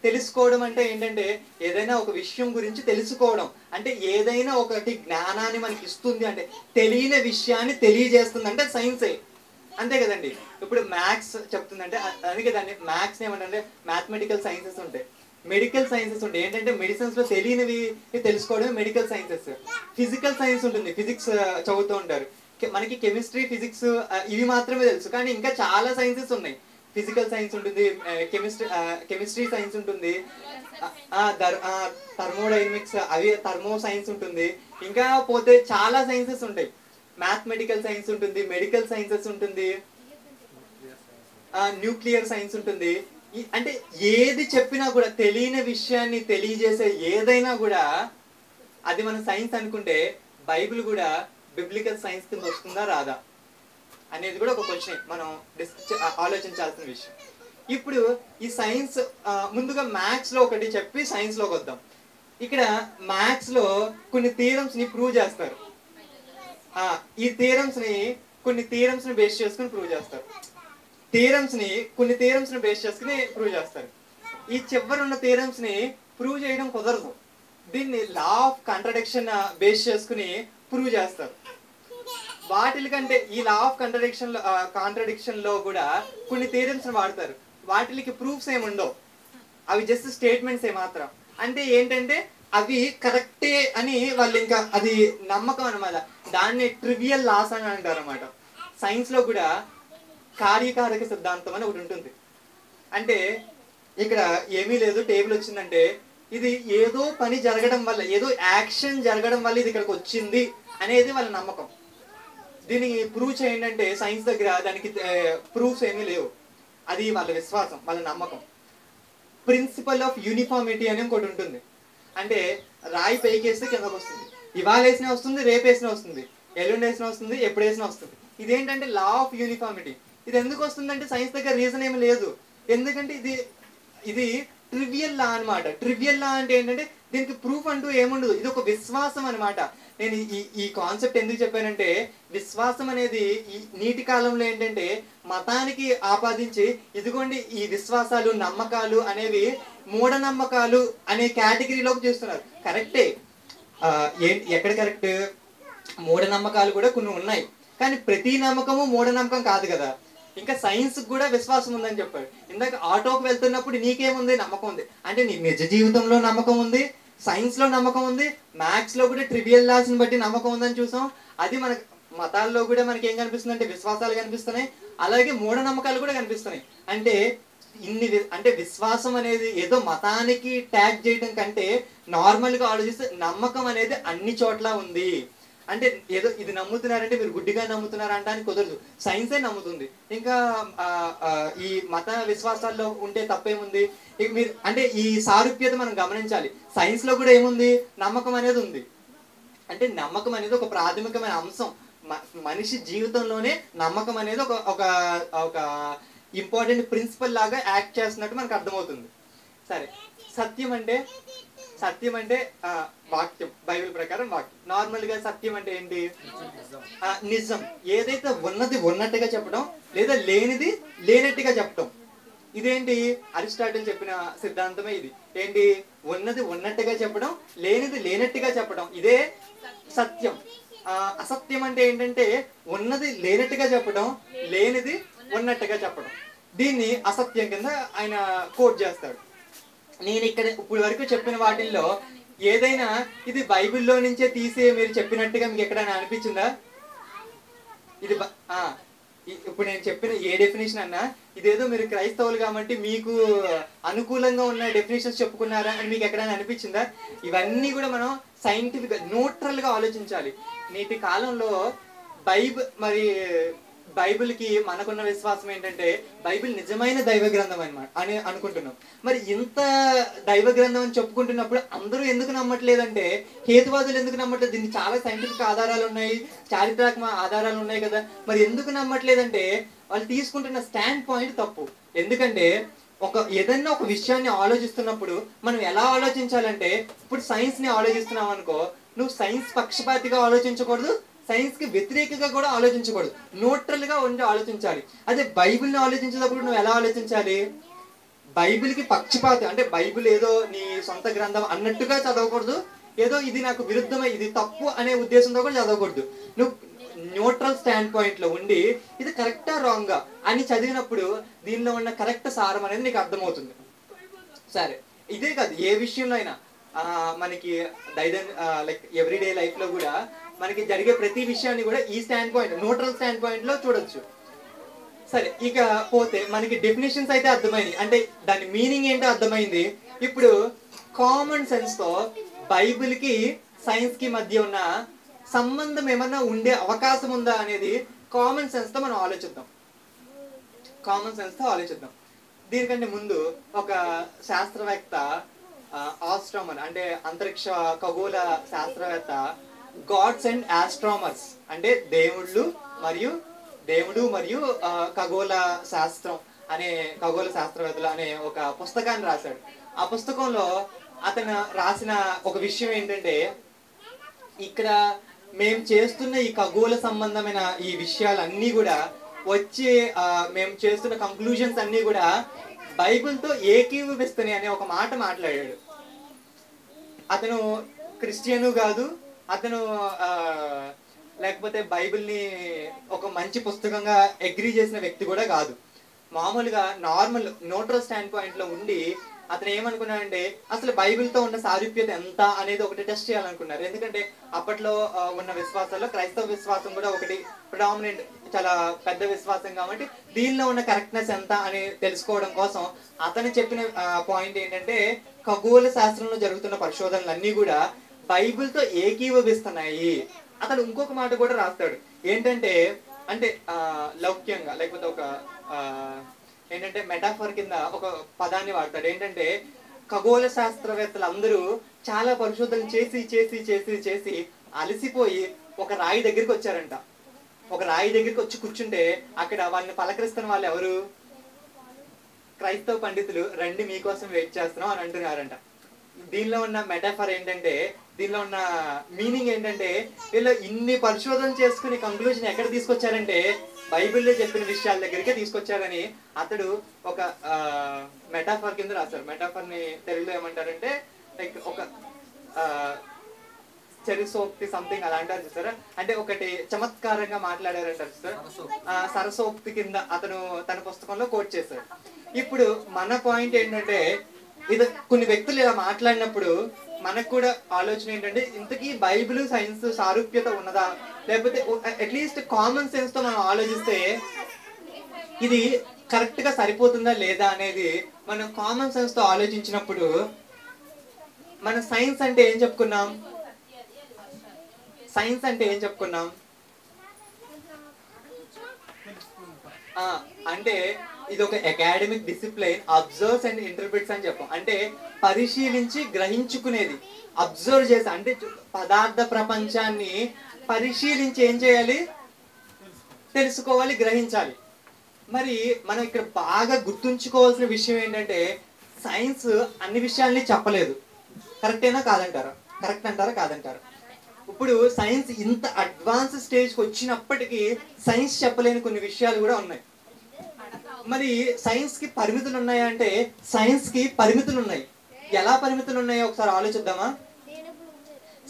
తెలుసుకోవడం అంటే ఏంటంటే, ఏదైనా ఒక విషయం గురించి తెలుసుకోవడం అంటే, ఏదైనా ఒకటి జ్ఞానాన్ని మనకి ఇస్తుంది అంటే, తెలియని విషయాన్ని తెలియజేస్తుంది అంటే సైన్సే, అంతే కదండి. ఇప్పుడు మ్యాథ్స్ చెప్తుందంటే అందుకే దాన్ని మ్యాథ్స్ ఏమంటే మ్యాథమెటికల్ సైన్సెస్ ఉంటాయి, మెడికల్ సైన్సెస్ ఉంటాయి. ఏంటంటే మెడిసిన్స్ లో తెలియనివి తెలుసుకోవడమే మెడికల్ సైన్సెస్. ఫిజికల్ సైన్స్ ఉంటుంది, ఫిజిక్స్ చదువుతూ ఉంటారు. మనకి కెమిస్ట్రీ, ఫిజిక్స్ ఇవి మాత్రమే తెలుసు, కానీ ఇంకా చాలా సైన్సెస్ ఉన్నాయి. ఫిజికల్ సైన్స్ ఉంటుంది, కెమిస్ట్రీ సైన్స్ ఉంటుంది, థర్మోడైనమిక్స్ అవి థర్మో సైన్స్ ఉంటుంది, ఇంకా పోతే చాలా సైన్సెస్ ఉంటాయి. మ్యాథమెటికల్ సైన్స్ ఉంటుంది, మెడికల్ సైన్సెస్ ఉంటుంది, న్యూక్లియర్ సైన్స్ ఉంటుంది. అంటే ఏది చెప్పినా కూడా తెలియని విషయాన్ని తెలియజేసే ఏదైనా కూడా అది మనం సైన్స్ అనుకుంటే, బైబిల్ కూడా బిబ్లికల్ సైన్స్ కింద వస్తుందా రాదా అనేది కూడా ఒక క్వశ్చన్ మనం ఆలోచించాల్సిన విషయం. ఇప్పుడు ఈ సైన్స్ ముందుగా మ్యాథ్స్ లో ఒకటి చెప్పి సైన్స్ లోకి వద్దాం. ఇక్కడ మ్యాథ్స్ లో కొన్ని థియరమ్స్ ని ప్రూవ్ చేస్తారు. ఈ థియరమ్స్ ని కొన్ని థియరమ్స్ ని బేస్ చేసుకుని ప్రూవ్ చేస్తారు. కొన్ని థియరమ్స్ ని బేస్ చేసుకుని ప్రూవ్ చేస్తారు. ఈ చివరున్న థియరమ్స్ ని ప్రూవ్ చేయడం కుదరదు. దీన్ని లా ఆఫ్ కాంట్రడిక్షన్ బేస్ చేసుకుని ప్రూవ్ చేస్తారు. వాటికంటే ఈ లా ఆఫ్ కాంట్రడిక్షన్ లో కూడా కొన్ని థియరమ్స్ ని వాడతారు. వాటికి ప్రూఫ్స్ ఏమి ఉండవు, అవి జస్ట్ స్టేట్మెంట్స్ మాత్రం. అంటే ఏంటంటే అవి కరెక్టే అని వాళ్ళు ఇంకా అది నమ్మకం అనమాట. దాన్ని ట్రివియల్ లాస్ అని అంటారు అనమాట. సైన్స్ లో కూడా కార్యకారక సిద్ధాంతం అని ఒకటి ఉంటుంది. అంటే ఇక్కడ ఏమీ లేదు, టేబుల్ వచ్చిందంటే ఇది ఏదో పని జరగడం వల్ల, ఏదో యాక్షన్ జరగడం వల్ల ఇది ఇక్కడికి వచ్చింది అనేది వాళ్ళ నమ్మకం. దీనికి ప్రూవ్ చేయండి అంటే సైన్స్ దగ్గర దానికి ప్రూఫ్స్ ఏమీ లేవు. అది వాళ్ళ విశ్వాసం, వాళ్ళ నమ్మకం. ప్రిన్సిపల్ ఆఫ్ యూనిఫార్మిటీ అని ఇంకోటి ఉంటుంది. అంటే రాయి పైకి వేస్తే కిందకు వస్తుంది, ఇవాళ వేసినా వస్తుంది, రేపు వేసినా వస్తుంది, ఎల్లుండి వేసినా వస్తుంది, ఎప్పుడు వేసినా వస్తుంది. ఇదేంటంటే లా ఆఫ్ యూనిఫార్మిటీ. ఇది ఎందుకు వస్తుందంటే సైన్స్ దగ్గర రీజన్ ఏమి లేదు. ఎందుకంటే ఇది ట్రివియల్ లా అనమాట. ట్రివియల్ లా అంటే ఏంటంటే దీనికి ప్రూఫ్ అంటూ ఏముండదు. ఇది ఒక విశ్వాసం అనమాట. నేను ఈ కాన్సెప్ట్ ఎందుకు చెప్పానంటే, విశ్వాసం అనేది ఈ నీటి కాలంలో ఏంటంటే మతానికి ఆపాదించి ఇదిగోండి ఈ విశ్వాసాలు నమ్మకాలు అనేవి మూఢనమ్మకాలు అనే కేటగిరీలోకి చేస్తున్నారు. కరెక్టే, ఎక్కడ కరెక్ట్? మూఢనమ్మకాలు కూడా కొన్ని ఉన్నాయి, కానీ ప్రతి నమ్మకము మూఢనమ్మకం కాదు కదా. ఇంకా సైన్స్ కూడా విశ్వాసం ఉందని చెప్పాడు. ఇందాక ఆటోకి వెళ్తున్నప్పుడు నీకేముంది? నమ్మకం ఉంది. అంటే నీ నిజ జీవితంలో నమ్మకం ఉంది, సైన్స్ లో నమ్మకం ఉంది, మ్యాథ్స్ లో కూడా ట్రివియల్ లాస్ ని బట్టి నమ్మకం ఉందని చూసాం. అది మన మతాల్లో కూడా మనకి ఏం కనిపిస్తుంది అంటే విశ్వాసాలు కనిపిస్తున్నాయి, అలాగే మూఢనమ్మకాలు కూడా కనిపిస్తున్నాయి. అంటే అంటే విశ్వాసం అనేది ఏదో మతానికి ట్యాగ్ చేయడం కంటే నార్మల్ గా ఆలోచిస్తే నమ్మకం అనేది అన్ని చోట్ల ఉంది. అంటే ఏదో ఇది నమ్ముతున్నారంటే మీరు గుడ్డిగా నమ్ముతున్నారా అంటానికి కుదరదు, సైన్సే నమ్ముతుంది. ఇంకా ఈ మత విశ్వాసాల్లో ఉంటే తప్పేముంది? మీరు అంటే ఈ సారూప్యత మనం గమనించాలి. సైన్స్ లో కూడా ఏముంది? నమ్మకం అనేది ఉంది. అంటే నమ్మకం అనేది ఒక ప్రాథమికమైన అంశం. మనిషి జీవితంలోనే నమ్మకం అనేది ఒక ఇంపార్టెంట్ ప్రిన్సిపల్ లాగా యాక్ట్ చేస్తున్నట్టు మనకు అర్థమవుతుంది. సరే, సత్యం అంటే వాక్యం, బైబిల్ ప్రకారం వాక్యం. నార్మల్ గా సత్యం అంటే ఏంటి? నిజం. ఏదైతే ఉన్నది ఉన్నట్టుగా చెప్పడం, లేదా లేనిది లేనట్టుగా చెప్పడం. ఇదేంటి? అరిస్టాటిల్ చెప్పిన సిద్ధాంతమే ఇది. ఏంటి? ఉన్నది ఉన్నట్టుగా చెప్పడం, లేనిది లేనట్టుగా చెప్పడం, ఇదే సత్యం. అసత్యం అంటే ఏంటంటే ఉన్నది లేనట్టుగా చెప్పడం, లేనిది ఉన్నట్టుగా చెప్పడం. దీన్ని అసత్యం కింద ఆయన కోట్ చేస్తాడు. నేను ఇక్కడ ఇప్పుడు వరకు చెప్పిన వాటిల్లో ఏదైనా ఇది బైబిల్లో నుంచే తీసే మీరు చెప్పినట్టుగా మీకు ఎక్కడైనా అనిపించిందా? ఇది ఇప్పుడు నేను చెప్పిన ఏ డెఫినేషన్ అన్నా ఇదేదో మీరు క్రైస్తవులు కాబట్టి మీకు అనుకూలంగా ఉన్న డెఫినేషన్స్ చెప్పుకున్నారా అని మీకు ఎక్కడైనా అనిపించిందా? ఇవన్నీ కూడా మనం సైంటిఫిక్ న్యూట్రల్ గా ఆలోచించాలి. నేటి కాలంలో బైబిల్కి మనకున్న విశ్వాసం ఏంటంటే బైబిల్ నిజమైన దైవ గ్రంథం అని అనుకుంటున్నాం. మరి ఇంత దైవ గ్రంథం అని చెప్పుకుంటున్నప్పుడు అందరూ ఎందుకు నమ్మట్లేదంటే, హేతువాదులు ఎందుకు నమ్మట్లేదు? దీనికి చాలా సైంటిఫిక్ ఆధారాలు ఉన్నాయి, చారిత్రాత్మక ఆధారాలు ఉన్నాయి కదా. మరి ఎందుకు నమ్మట్లేదంటే వాళ్ళు తీసుకుంటున్న స్టాండ్ పాయింట్ తప్పు. ఎందుకంటే ఏదైనా ఒక విషయాన్ని ఆలోచిస్తున్నప్పుడు మనం ఎలా ఆలోచించాలంటే, ఇప్పుడు సైన్స్ ని ఆలోచిస్తున్నావు అనుకో, నువ్వు సైన్స్ పక్షపాతిగా ఆలోచించకూడదు, సైన్స్ కి వ్యతిరేకంగా కూడా ఆలోచించకూడదు, న్యూట్రల్ గా ఉండి ఆలోచించాలి. అదే బైబిల్ని ఆలోచించేటప్పుడు నువ్వు ఎలా ఆలోచించాలి? బైబిల్కి పక్షపాతం అంటే బైబిల్ ఏదో నీ సొంత గ్రంథం అన్నట్టుగా చదవకూడదు, ఏదో ఇది నాకు విరుద్ధమై ఇది తప్పు అనే ఉద్దేశంతో కూడా చదవకూడదు. నువ్వు న్యూట్రల్ స్టాండ్ పాయింట్ లో ఉండి ఇది కరెక్టా రాంగా అని చదివినప్పుడు దీనిలో ఉన్న కరెక్ట్ సారం అనేది నీకు అర్థమవుతుంది. సరే, ఇదే కాదు ఏ విషయంలో అయినా మనకి లైక్ ఎవ్రీడే లైఫ్ లో కూడా మనకి జరిగే ప్రతి విషయాన్ని కూడా ఈ stand point, neutral stand point లో చూడొచ్చు. సరే, ఇక పోతే మనకి డెఫినేషన్స్ అయితే అర్థమైంది, అంటే దాని మీనింగ్ ఏంటో అర్థమైంది. ఇప్పుడు కామన్ సెన్స్ తో బైబిల్ కి సైన్స్ కి మధ్య ఉన్న సంబంధం ఏమన్నా ఉండే అవకాశం ఉందా అనేది కామన్ సెన్స్ తో మనం ఆలోచిద్దాం. దీనికంటే ముందు ఒక శాస్త్రవేత్త ఆస్ట్రామర్ అంటే అంతరిక్ష ఖగోళ శాస్త్రవేత్త గాడ్స్ అండ్ ఆస్ట్రామర్స్ అంటే దేవుడు మరియు ఖగోళ శాస్త్రవేత్తలు అనే ఒక పుస్తకాన్ని రాశాడు. ఆ పుస్తకంలో అతను రాసిన ఒక విషయం ఏంటంటే, ఇక్కడ మేము చేస్తున్న ఈ ఖగోళ సంబంధమైన ఈ విషయాలన్నీ కూడా వచ్చి మేము చేస్తున్న కంక్లూజన్స్ అన్నీ కూడా బైబిల్తో ఏకీభవిస్తున్నాయి అనే ఒక మాట మాట్లాడాడు. అతను క్రిస్టియను కాదు, అతను లేకపోతే బైబిల్ని ఒక మంచి పుస్తకంగా అగ్రీ చేసిన వ్యక్తి కూడా కాదు. మామూలుగా నార్మల్ న్యూట్రల్ స్టాండ్ పాయింట్ లో ఉండి అతను ఏమనుకున్నాడంటే అసలు బైబిల్తో ఉన్న సారూప్యత ఎంత అనేది ఒకటి టెస్ట్ చేయాలనుకున్నారు. ఎందుకంటే అప్పట్లో ఉన్న విశ్వాసాల్లో క్రైస్తవ విశ్వాసం కూడా ఒకటి ప్రిడామినెంట్, చాలా పెద్ద విశ్వాసం కాబట్టి దీనిలో ఉన్న కరెక్ట్నెస్ ఎంత అని తెలుసుకోవడం కోసం అతను చెప్పిన పాయింట్ ఏంటంటే, ఖగోళ శాస్త్రంలో జరుగుతున్న పరిశోధనలన్నీ కూడా బైబిల్తో ఏకీభవిస్తున్నాయి. అతను ఇంకొక మాట కూడా రాస్తాడు. ఏంటంటే అంటే లౌక్యంగా లేకపోతే ఒక ఏంటంటే మెటాఫర్ కింద ఒక పదాన్ని వాడతాడు. ఏంటంటే ఖగోళ శాస్త్రవేత్తలు అందరూ చాలా పరిశోధనలు చేసి చేసి చేసి చేసి అలసిపోయి ఒక రాయి దగ్గరికి వచ్చారంట. ఒక రాయి దగ్గరికి వచ్చి కూర్చుంటే అక్కడ వాళ్ళని పలకరిస్తున్న వాళ్ళు ఎవరు? క్రైస్తవ పండితులు. రండి మీకోసం వెయిట్ చేస్తున్నాం అని అంటున్నారంట. దీనిలో ఉన్న మెటాఫర్ ఏంటంటే, దీనిలో ఉన్న మీనింగ్ ఏంటంటే, వీళ్ళు ఇన్ని పరిశోధన చేసుకుని కంక్లూజన్ ఎక్కడ తీసుకొచ్చారంటే బైబిల్లో చెప్పిన విషయాల దగ్గరికే తీసుకొచ్చారని అతడు ఒక మెటాఫర్ కింద రాశారు. మెటాఫర్ ని తెలుగులో ఏమంటారంటే లైక్ ఒక చరిసోక్తి సంథింగ్ అలా అంటారు చూసారా, అంటే ఒకటి చమత్కారంగా మాట్లాడారంటారు సార్, సరసోక్తి కింద అతను తన పుస్తకంలో కోట్ చేశారు. ఇప్పుడు మన పాయింట్ ఏంటంటే, ఇది కొన్ని వ్యక్తులు ఇలా మాట్లాడినప్పుడు మనకు కూడా ఆలోచన ఏంటంటే, ఇంతకీ బైబిల్ సైన్స్ సారూప్యత ఉన్నదా, లేకపోతే అట్లీస్ట్ కామన్ సెన్స్ తో మనం ఆలోచిస్తే ఇది కరెక్ట్ గా సరిపోతుందా లేదా అనేది మనం కామన్ సెన్స్ తో ఆలోచించినప్పుడు, మన సైన్స్ అంటే ఏం చెప్పుకున్నాం, సైన్స్ అంటే ఏం చెప్పుకున్నాం అంటే ఇది ఒక academic discipline, absorbs and interprets అని చెప్పాం. అంటే పరిశీలించి గ్రహించుకునేది, అబ్జర్వ్ చేసి, అంటే పదార్థ ప్రపంచాన్ని పరిశీలించి ఏం చేయాలి, తెలుసుకోవాలి, గ్రహించాలి. మరి మనం ఇక్కడ బాగా గుర్తుంచుకోవాల్సిన విషయం ఏంటంటే, సైన్స్ అన్ని విషయాల్ని చెప్పలేదు. కరెక్టేనా కాదంటారా, కరెక్ట్ అంటారా కాదంటారా? ఇప్పుడు సైన్స్ ఇంత అడ్వాన్స్ స్టేజ్కి వచ్చినప్పటికీ సైన్స్ చెప్పలేని కొన్ని విషయాలు కూడా ఉన్నాయి. మరి సైన్స్ కి పరిమితులు ఉన్నాయా అంటే సైన్స్ కి పరిమితులు ఉన్నాయి. ఎలా పరిమితులు ఉన్నాయో ఒకసారి ఆలోచిద్దామా?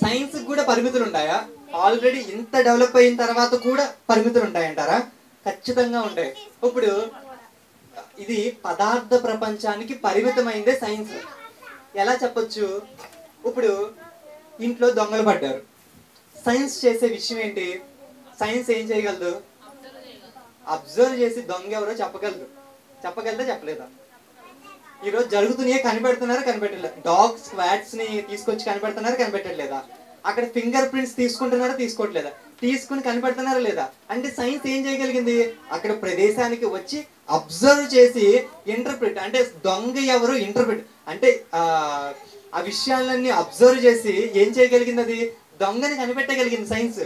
సైన్స్ కూడా పరిమితులు ఉంటాయా? ఆల్రెడీ ఇంత డెవలప్ అయిన తర్వాత కూడా పరిమితులు ఉంటాయంటారా? ఖచ్చితంగా ఉంటాయి. ఇప్పుడు ఇది పదార్థ ప్రపంచానికి పరిమితమైందే సైన్స్. ఎలా చెప్పొచ్చు? ఇప్పుడు ఇంట్లో దొంగలు పడ్డారు, సైన్స్ చేసే విషయం ఏంటి? సైన్స్ ఏం చేయగలదు? అబ్జర్వ్ చేసి దొంగ ఎవరో చెప్పగలదు. చెప్పగలదా చెప్పలేదా? ఈరోజు జరుగుతున్నాయే కనిపెడుతున్నారా కనిపెట్టలేదు? డాగ్ స్క్వాడ్స్ ని తీసుకొచ్చి కనిపెడుతున్నారా కనిపెట్టట్లేదా? అక్కడ ఫింగర్ ప్రింట్స్ తీసుకుంటున్నారా తీసుకోవట్లేదా? తీసుకుని కనిపెడుతున్నారా లేదా? అంటే సైన్స్ ఏం చేయగలిగింది? అక్కడ ప్రదేశానికి వచ్చి అబ్జర్వ్ చేసి ఇంటర్ప్రిట్, అంటే దొంగ ఎవరు ఇంటర్ప్రిట్, అంటే ఆ విషయాలన్నీ అబ్జర్వ్ చేసి ఏం చేయగలిగింది? అది దొంగని కనిపెట్టగలిగింది సైన్స్.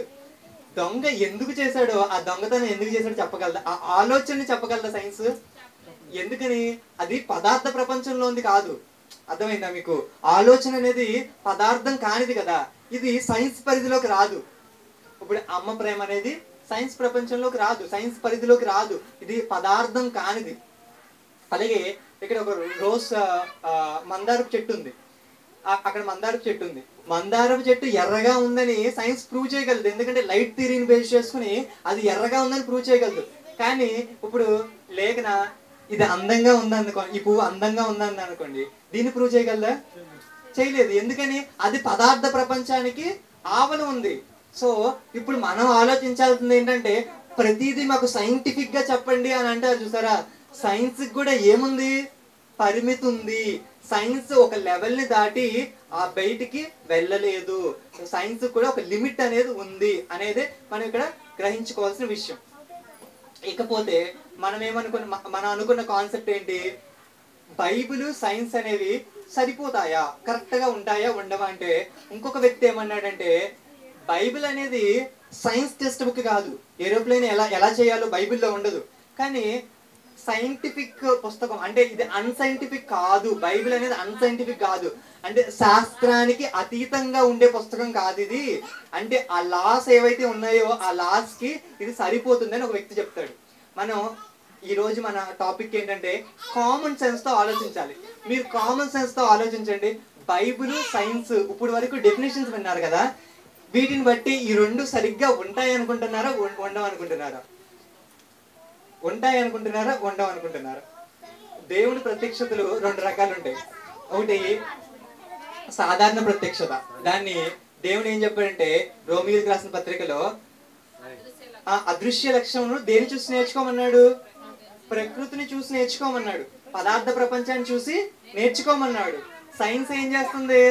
దొంగ ఎందుకు చేశాడో, ఆ దొంగతనం ఎందుకు చేశాడో చెప్పగలదా? ఆ ఆలోచనని చెప్పగలదా సైన్స్? ఎందుకని? అది పదార్థ ప్రపంచంలో ఉంది కాదు. అర్థమైందా మీకు? ఆలోచన అనేది పదార్థం కానిది కదా, ఇది సైన్స్ పరిధిలోకి రాదు. ఇప్పుడు అమ్మ ప్రేమ అనేది సైన్స్ ప్రపంచంలోకి రాదు, సైన్స్ పరిధిలోకి రాదు, ఇది పదార్థం కానిది. అలాగే ఇక్కడ ఒక రోజ్ మందారపు చెట్టు ఉంది, అక్కడ మందారపు చెట్టు ఉంది. మందారపు చెట్టు ఎర్రగా ఉందని సైన్స్ ప్రూవ్ చేయగలదు, ఎందుకంటే లైట్ థియరీని బేస్ చేసుకుని అది ఎర్రగా ఉందని ప్రూవ్ చేయగలదు. కానీ ఇప్పుడు లేఖన ఇది అందంగా ఉందనుకో, ఈ పువ్వు అందంగా ఉందని అనుకోండి, దీన్ని ప్రూవ్ చేయగలదా? చేయలేదు. ఎందుకని? అది పదార్థ ప్రపంచానికి ఆవల ఉంది. సో ఇప్పుడు మనం ఆలోచించాల్సింది ఏంటంటే, ప్రతిదీ మాకు సైంటిఫిక్ గా చెప్పండి అని అంటారు చూసారా, సైన్స్ కూడా ఏముంది? పరిమితి ఉంది. సైన్స్ ఒక లెవెల్ ని దాటి ఆ బయటికి వెళ్ళలేదు. సైన్స్ కూడా ఒక లిమిట్ అనేది ఉంది అనేది మనం ఇక్కడ గ్రహించుకోవాల్సిన విషయం. ఇకపోతే మనం అనుకున్న కాన్సెప్ట్ ఏంటి? బైబిల్ సైన్స్ అనేవి సరిపోతాయా, కరెక్ట్ గా ఉంటాయా ఉండవా అంటే, ఇంకొక వ్యక్తి ఏమన్నాడంటే, బైబిల్ అనేది సైన్స్ టెక్స్ట్ బుక్ కాదు, ఏరోప్లేన్ ఎలా చేయాలో బైబిల్లో ఉండదు, కానీ సైంటిఫిక్ పుస్తకం, అంటే ఇది అన్సైంటిఫిక్ కాదు, బైబిల్ అనేది అన్సైంటిఫిక్ కాదు, అంటే శాస్త్రానికి అతీతంగా ఉండే పుస్తకం కాదు ఇది, అంటే ఆ లాస్ ఏవైతే ఉన్నాయో ఆ లాస్ కి ఇది సరిపోతుందని ఒక వ్యక్తి చెప్తాడు. మనం ఈ రోజు మన టాపిక్ ఏంటంటే కామన్ సెన్స్ తో ఆలోచించాలి. మీరు కామన్ సెన్స్ తో ఆలోచించండి. బైబిల్ సైన్స్ ఇప్పుడు వరకు డెఫినేషన్స్ విన్నారు కదా, వీటిని బట్టి ఈ రెండు సరిగ్గా ఉంటాయి అనుకుంటున్నారా ఉండవు అనుకుంటున్నారా? ఉంటాయి అనుకుంటున్నారా ఉండవు అనుకుంటున్నారా? దేవుడి ప్రత్యక్షతలు రెండు రకాలు ఉంటాయి. ఒకటి సాధారణ ప్రత్యక్షత, దాన్ని దేవుడు ఏం చెప్పాడంటే రోమియోకి రాసిన పత్రికలో, అదృశ్య లక్షణం దేని చూసి నేర్చుకోమన్నాడు? ప్రకృతిని చూసి నేర్చుకోమన్నాడు, పదార్థ ప్రపంచాన్ని చూసి నేర్చుకోమన్నాడు. సైన్స్ ఏం చేస్తుంది?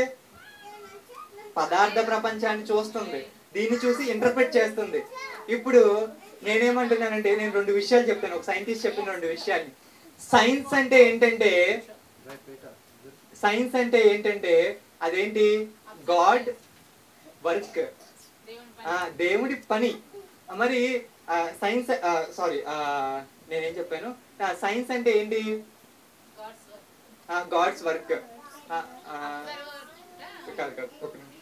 పదార్థ ప్రపంచాన్ని చూస్తుంది, దీన్ని చూసి ఇంటర్ప్రిట్ చేస్తుంది. ఇప్పుడు నేనేమంటున్నానంటే, నేను రెండు విషయాలు చెప్తాను, ఒక సైంటిస్ట్ చెప్పిన రెండు విషయాల్ని. సైన్స్ అంటే ఏంటంటే అదేంటి? గాడ్ వర్క్, దేవుడి పని. మరి సైన్స్ నేనేం చెప్పాను? సైన్స్ అంటే ఏంటి? God's work. కాదు కాదు ఒక నిమిషం.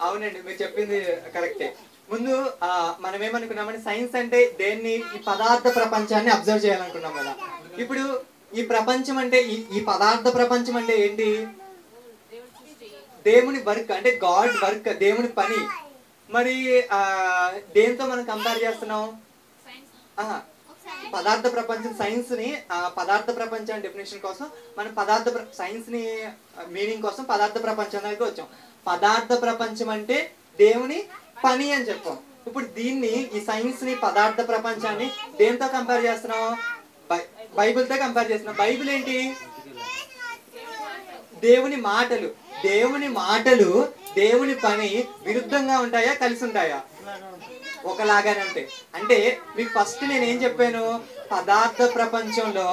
అవునండి, మీరు చెప్పింది కరెక్టే. ముందు మనం ఏమనుకున్నామంటే సైన్స్ అంటే దేన్ని, ఈ పదార్థ ప్రపంచాన్ని అబ్జర్వ్ చేయాలనుకున్నాం కదా. ఇప్పుడు ఈ ప్రపంచం అంటే ఈ పదార్థ ప్రపంచం అంటే ఏంటి? దేవుని వర్క్, అంటే గాడ్ వర్క్, దేవుని పని. మరి దేంతో మనం కంపేర్ చేస్తున్నాం? పదార్థ ప్రపంచం సైన్స్ ని, పదార్థ ప్రపంచం డెఫినేషన్ కోసం మనం సైన్స్ ని మీనింగ్ కోసం పదార్థ ప్రపంచం దగ్గరికి వచ్చాం. పదార్థ ప్రపంచం అంటే దేవుని పని అని చెప్పాం. ఇప్పుడు దీన్ని, ఈ సైన్స్ ని, పదార్థ ప్రపంచాన్ని దేంతో కంపేర్ చేస్తున్నాం? బైబిల్తో కంపేర్ చేస్తున్నాం. బైబిల్ ఏంటి? దేవుని మాటలు. దేవుని మాటలు దేవుని పని విరుద్ధంగా ఉంటాయా, కలిసి ఉంటాయా? ఒకలాగానే ఉంటాయి. అంటే మీకు ఫస్ట్ నేనేం చెప్పాను? పదార్థ ప్రపంచంలో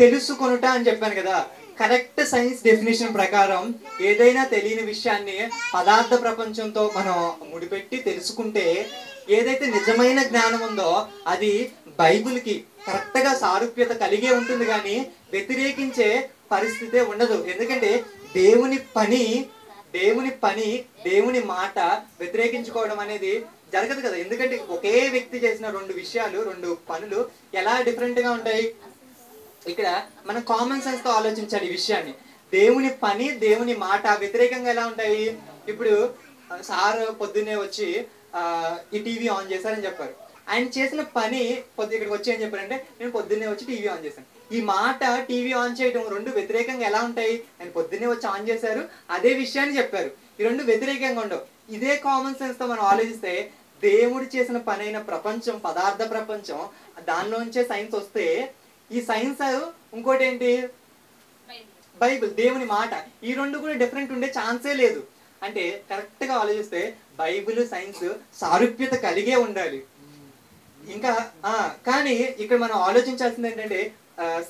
తెలుసుకొనుట అని చెప్పాను కదా. కరెక్ట్ సైన్స్ డెఫినేషన్ ప్రకారం ఏదైనా తెలియని విషయాన్ని పదార్థ ప్రపంచంతో మనం ముడిపెట్టి తెలుసుకుంటే ఏదైతే నిజమైన జ్ఞానం ఉందో అది బైబిల్కి కరెక్ట్గా సారూప్యత కలిగే ఉంటుంది, కానీ వ్యతిరేకించే పరిస్థితే ఉండదు. ఎందుకంటే దేవుని పని దేవుని మాట వ్యతిరేకించుకోవడం అనేది జరగదు కదా. ఎందుకంటే ఒకే వ్యక్తి చేసిన రెండు పనులు ఎలా డిఫరెంట్ గా ఉంటాయి? ఇక్కడ మనం కామన్ సెన్స్ తో ఆలోచించాలి ఈ విషయాన్ని. దేవుని పని దేవుని మాట వ్యతిరేకంగా ఎలా ఉంటాయి? ఇప్పుడు సార్ పొద్దున్నే వచ్చి ఈ టీవీ ఆన్ చేశారని చెప్పారు. ఆయన చేసిన పని ఇక్కడికి వచ్చి ఏం చెప్పారంటే, నేను పొద్దున్నే వచ్చి టీవీ ఆన్ చేశాను. ఈ మాట టీవీ ఆన్ చేయడం రెండు వ్యతిరేకంగా ఎలా ఉంటాయి? ఆయన పొద్దున్నే వచ్చి ఆన్ చేశారు, అదే విషయాన్ని చెప్పారు. ఈ రెండు వ్యతిరేకంగా ఉండవు. ఇదే కామన్ సెన్స్ తో మనం ఆలోచిస్తే దేవుడు చేసిన పని అయిన ప్రపంచం, పదార్థ ప్రపంచం, దానిలోంచే సైన్స్ వస్తే ఈ సైన్స్ ఇంకోటి ఏంటి? బైబిల్, దేవుని మాట. ఈ రెండు కూడా డిఫరెంట్ ఉండే ఛాన్సే లేదు. అంటే కరెక్ట్ గా ఆలోచిస్తే బైబిల్ సైన్స్ సారూప్యత కలిగే ఉండాలి. ఇంకా కానీ ఇక్కడ మనం ఆలోచించాల్సింది ఏంటంటే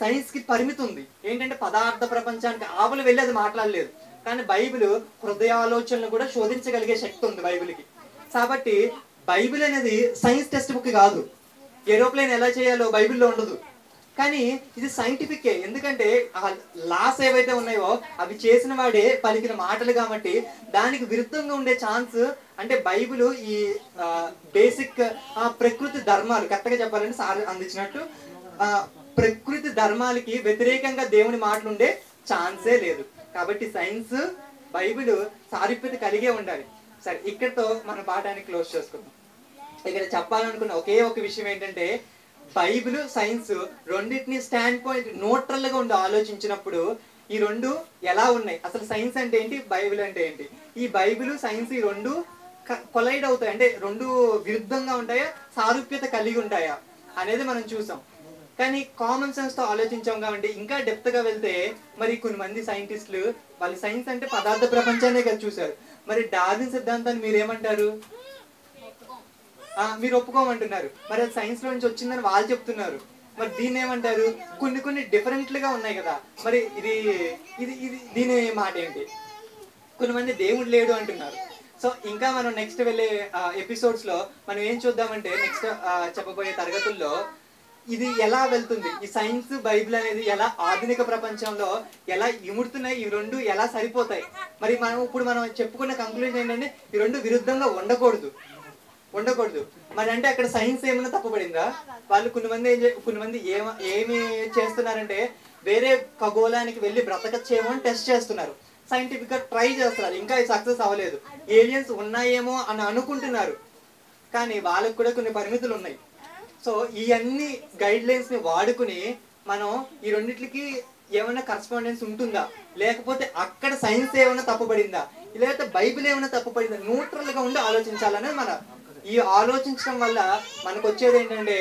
సైన్స్ కి పరిమితి ఉంది. ఏంటంటే పదార్థ ప్రపంచానికి ఆవులు వెళ్ళి అది మాట్లాడలేదు, కానీ బైబిల్ హృదయాలోచనలు కూడా శోధించగలిగే శక్తి ఉంది బైబిల్కి. కాబట్టి బైబిల్ అనేది సైన్స్ టెక్స్ట్ బుక్ కాదు. ఏరోప్లేన్ ఎలా చేయాలో బైబిల్లో ఉండదు, కానీ ఇది సైంటిఫికే. ఎందుకంటే ఆ లాస్ ఏవైతే ఉన్నాయో అవి చేసిన వాడే పలికిన మాటలు, కాబట్టి దానికి విరుద్ధంగా ఉండే ఛాన్స్, అంటే బైబిల్ ఈ బేసిక్ ప్రకృతి ధర్మాలు, కరెక్ట్గా చెప్పాలంటే సార్ అందించినట్టు ప్రకృతి ధర్మాలకి వ్యతిరేకంగా దేవుని మాటలు ఉండే ఛాన్సే లేదు. కాబట్టి సైన్స్ బైబిల్ సారూప్యత కలిగే ఉండాలి. సరే, ఇక్కడతో మన పాఠాన్ని క్లోజ్ చేసుకుందాం. ఇక్కడ చెప్పాలనుకున్న ఒకే ఒక విషయం ఏంటంటే, బైబిల్ సైన్స్ రెండింటిని స్టాండ్ పాయింట్ న్యూట్రల్ గా ఉండి ఆలోచించినప్పుడు ఈ రెండు ఎలా ఉన్నాయి, అసలు సైన్స్ అంటే ఏంటి, బైబిల్ అంటే ఏంటి, ఈ బైబిల్ సైన్స్ ఈ రెండు కొలైడ్ అవుతాయి, అంటే రెండు విరుద్ధంగా ఉంటాయా, సారూప్యత కలిగి ఉంటాయా అనేది మనం చూసాం. కానీ కామన్ సెన్స్ తో ఆలోచించాం కాబట్టి ఇంకా డెప్త్ గా వెళ్తే మరి కొన్ని మంది సైంటిస్టులు వాళ్ళు సైన్స్ అంటే పదార్థ ప్రపంచాన్ని కదా చూశారు. మరి డార్విన్ సిద్ధాంతాన్ని మీరేమంటారు? మీరు ఒప్పుకోమంటున్నారు. మరి అది సైన్స్ లో నుంచి వచ్చిందని వాళ్ళు చెప్తున్నారు. మరి దీన్ని ఏమంటారు? కొన్ని డిఫరెంట్లుగా ఉన్నాయి కదా. మరి ఇది ఇది ఇది దీని మాట ఏంటి? కొంతమంది దేవుడు లేడు అంటున్నారు. సో ఇంకా మనం నెక్స్ట్ వెళ్ళే ఎపిసోడ్స్ లో మనం ఏం చూద్దామంటే, నెక్స్ట్ చెప్పబోయే తరగతుల్లో ఇది ఎలా వెళ్తుంది, ఈ సైన్స్ బైబిల్ అనేది ఎలా ఆధునిక ప్రపంచంలో ఎలా ఇముడుతున్నాయి, ఈ రెండు ఎలా సరిపోతాయి. మరి మనం చెప్పుకున్న కంక్లూజన్ ఏంటంటే ఈ రెండు విరుద్ధంగా ఉండకూడదు. మరి అంటే అక్కడ సైన్స్ ఏమైనా తప్పుపడిందా? వాళ్ళు కొంతమంది ఏమి చేస్తున్నారంటే వేరే ఖగోళానికి వెళ్ళి బ్రతకచ్చేమో అని టెస్ట్ చేస్తున్నారు, సైంటిఫిక్ గా ట్రై చేస్తున్నారు. ఇంకా సక్సెస్ అవ్వలేదు. ఏలియన్స్ ఉన్నాయేమో అని అనుకుంటున్నారు, కానీ వాళ్ళకు కూడా కొన్ని పరిమితులు ఉన్నాయి. సో ఈ అన్ని గైడ్ లైన్స్ ని వాడుకుని మనం ఈ రెండిట్లకి ఏమైనా కరస్పాండెన్స్ ఉంటుందా, లేకపోతే అక్కడ సైన్స్ ఏమైనా తప్పుపడిందా, లేకపోతే బైబిల్ ఏమైనా తప్పుపడిందా, న్యూట్రల్ గా ఉండి ఆలోచించాలనేది మన ఈ ఆలోచించడం వల్ల మనకు వచ్చేది ఏంటంటే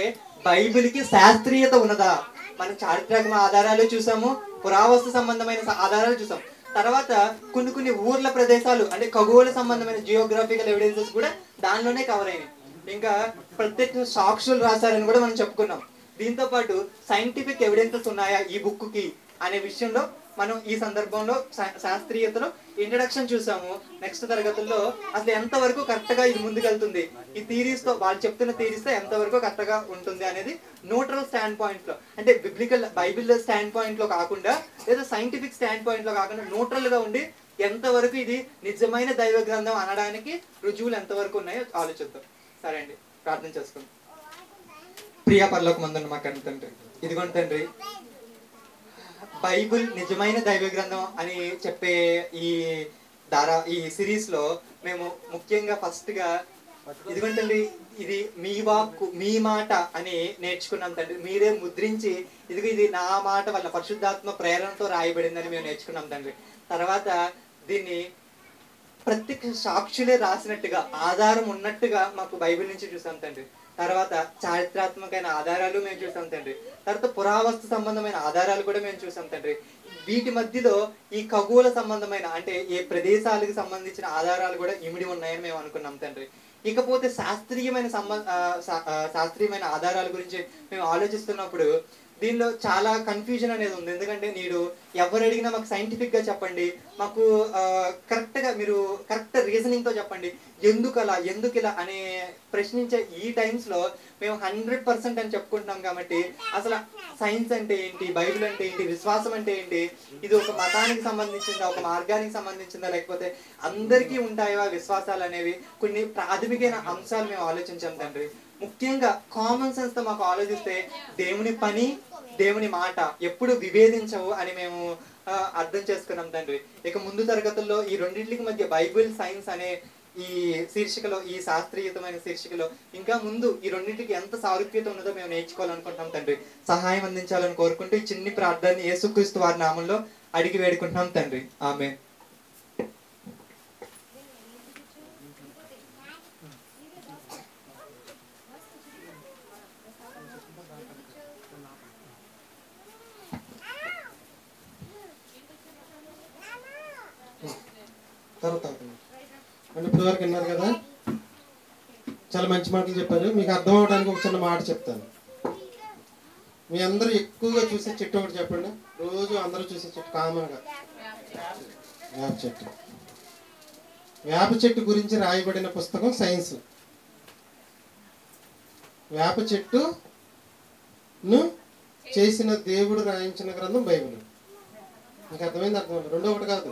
బైబిల్ కి శాస్త్రీయత ఉన్నదా. మనం చారిత్రక ఆధారాలు చూసాము, పురావస్తు సంబంధమైన ఆధారాలు చూసాం. తర్వాత కొన్ని ఊర్ల ప్రదేశాలు, అంటే ఖగోళ సంబంధమైన జియోగ్రఫికల్ ఎవిడెన్సెస్ కూడా దానిలోనే కవర్ అయినాయి. ఇంకా ప్రత్యేక సాక్షులు రాశారని కూడా మనం చెప్పుకున్నాం. దీంతో పాటు సైంటిఫిక్ ఎవిడెన్సెస్ ఉన్నాయా ఈ బుక్ కి అనే విషయంలో మనం ఈ సందర్భంలో శాస్త్రీయతలో ఇంట్రడక్షన్ చూసాము. నెక్స్ట్ తరగతుల్లో అసలు ఎంతవరకు కరెక్ట్ గా ఇది ముందుకెళ్తుంది, ఈ థీరీస్ తో వాళ్ళు చెప్తున్న థీరీస్ తో ఎంతవరకు కరెక్ట్ గా ఉంటుంది అనేది న్యూట్రల్ స్టాండ్ పాయింట్ లో, అంటే బిబ్లికల్ బైబిల్ స్టాండ్ పాయింట్ లో కాకుండా లేదా సైంటిఫిక్ స్టాండ్ పాయింట్ లో కాకుండా న్యూట్రల్ గా ఉండి ఎంతవరకు ఇది నిజమైన దైవ గ్రంథం అనడానికి రుజువులు ఎంతవరకు ఉన్నాయో ఆలోచిద్దాం. సరే అండి, ప్రార్థన చేసుకుందాం. ప్రియా పరలోకమందున్న మా కన్న తండ్రి, ఇదిగోండి తండ్రి, బైబిల్ నిజమైన దైవ గ్రంథం అని చెప్పే ఈ సిరీస్ లో మేము ముఖ్యంగా ఫస్ట్ గా ఇదిగోండి తండ్రి, ఇది మీ వాక్కు మీ మాట అని నేర్చుకున్నాం తండ్రి. మీరే ముద్రించి ఇది నా మాట వల్ల పరిశుద్ధాత్మ ప్రేరణతో రాయబడిందని మేము నేర్చుకున్నాం తండ్రి. తర్వాత దీన్ని ప్రత్యక్ష సాక్షులే రాసినట్టుగా ఆధారం ఉన్నట్టుగా మాకు బైబిల్ నుంచి చూసాం తండ్రి. తర్వాత చారిత్రాత్మకమైన ఆధారాలు మేము చూసాం తండ్రి. తర్వాత పురావస్తు సంబంధమైన ఆధారాలు కూడా మేము చూసాం తండ్రి. వీటి మధ్యలో ఈ ఖగోళ సంబంధమైన అంటే ఏ ప్రదేశాలకు సంబంధించిన ఆధారాలు కూడా ఇమిడి ఉన్నాయని మేము అనుకున్నాం తండ్రి. ఇకపోతే శాస్త్రీయమైన ఆధారాల గురించి మేము ఆలోచిస్తున్నప్పుడు దీనిలో చాలా కన్ఫ్యూజన్ అనేది ఉంది. ఎందుకంటే మీరు ఎవరు అడిగినా మాకు సైంటిఫిక్ గా చెప్పండి, మాకు కరెక్ట్ గా మీరు కరెక్ట్ రీజనింగ్ తో చెప్పండి, ఎందుకు ఇలా అనే ప్రశ్నించే ఈ టైమ్స్ లో మేము 100% అని చెప్పుకుంటున్నాం. కాబట్టి అసలు సైన్స్ అంటే ఏంటి, బైబిల్ అంటే ఏంటి, విశ్వాసం అంటే ఏంటి, ఇది ఒక మతానికి సంబంధించిందా, ఒక మార్గానికి సంబంధించిందా, లేకపోతే అందరికీ ఉంటాయా విశ్వాసాలు అనేవి కొన్ని ప్రాథమికమైన అంశాలు మేము ఆలోచించాం తండ్రి. ముఖ్యంగా కామన్ సెన్స్ తో మాకు ఆలోచిస్తే దేవుని పని దేవుని మాట ఎప్పుడు విభేదించవు అని మేము అర్థం చేసుకున్నాం తండ్రి. ఇక ముందు తరగతుల్లో ఈ రెండింటికి మధ్య బైబిల్ సైన్స్ అనే ఈ శీర్షికలో, ఈ శాస్త్రీయతమైన శీర్షికలో ఇంకా ముందు ఈ రెండింటికి ఎంత సారూప్యత ఉన్నదో మేము నేర్చుకోవాలనుకుంటున్నాం తండ్రి. సహాయం అందించాలని కోరుకుంటూ ఈ చిన్ని ప్రార్థనని యేసుక్రీస్తు వారి నామంలో అడిగి వేడుకుంటున్నాం తండ్రి. ఆమేన్. తర్వాత ఇప్పుడు వరకు విన్నారు కదా, చాలా మంచి మాటలు చెప్పారు. మీకు అర్థం అవడానికి ఒక చిన్న మాట చెప్తాను. మీ అందరూ ఎక్కువగా చూసే చెట్టు ఒకటి చెప్పండి. రోజు అందరూ చూసే చెట్టు కామన్గా వేప చెట్టు. వేప చెట్టు గురించి రాయబడిన పుస్తకం సైన్స్. వేప చెట్టును చేసిన దేవుడు రాయించిన గ్రంథం బైబిల్. మీకు అర్థమైంది? అర్థమైంది. రెండో ఒకటి కాదు,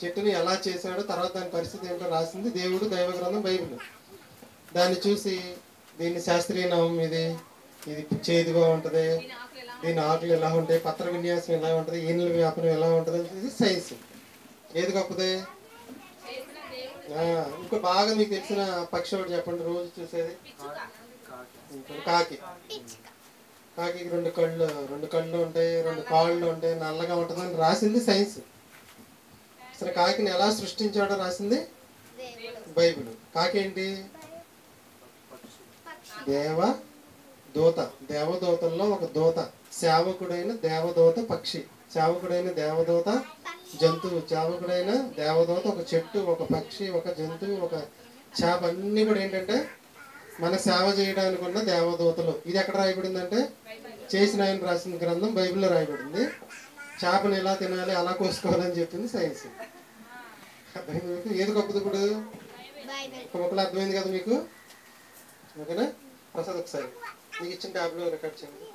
చెట్టుని ఎలా చేశాడో తర్వాత దాని పరిస్థితి ఏంటో రాసింది దేవుడు దైవ గ్రంథం బైబిల్. దాన్ని చూసి దీన్ని శాస్త్రీయ నామం ఇది చేదుగా ఉంటుంది, దీని ఆకులు ఎలా ఉంటాయి, పత్ర విన్యాసం ఎలా ఉంటుంది, ఈనెల వ్యాపారం ఎలా ఉంటుంది, ఇది సైన్స్. ఏది గొప్పది? ఇంకో బాగా మీకు తెలిసిన పక్షి ఒకటి చెప్పండి, రోజు చూసేది. కాకి. కాకి రెండు కళ్ళు ఉంటాయి, రెండు కాళ్ళు ఉంటాయి, నల్లగా ఉంటుంది అని రాసింది సైన్స్. అసలు కాకిని ఎలా సృష్టించాడో రాసింది బైబిల్. కాకి ఏంటి? దేవదూతల్లో ఒక దూత, సేవకుడైన దేవదూత పక్షి, సేవకుడైన దేవదూత జంతువు, సేవకుడైన దేవదూత ఒక చెట్టు, ఒక పక్షి, ఒక జంతువు, ఒక చేప, అన్నీ కూడా ఏంటంటే మన సేవ చేయడానికి ఉన్న దేవదూతలు. ఇది ఎక్కడ రాయబడిందంటే చేసిన ఆయన రాసిన గ్రంథం బైబిల్లో రాయబడింది. చేపను ఎలా తినాలి, అలా కోసుకోవాలని చెప్పింది సైన్స్. ఏది గొప్పది? ఇప్పుడు ఒక మొక్కలు అర్థమైంది కదా మీకు? ఓకేనా? ప్రసాద్ ఒకసారి మీకు ఇచ్చిన ట్యాబ్లో రికార్డ్ చేయండి.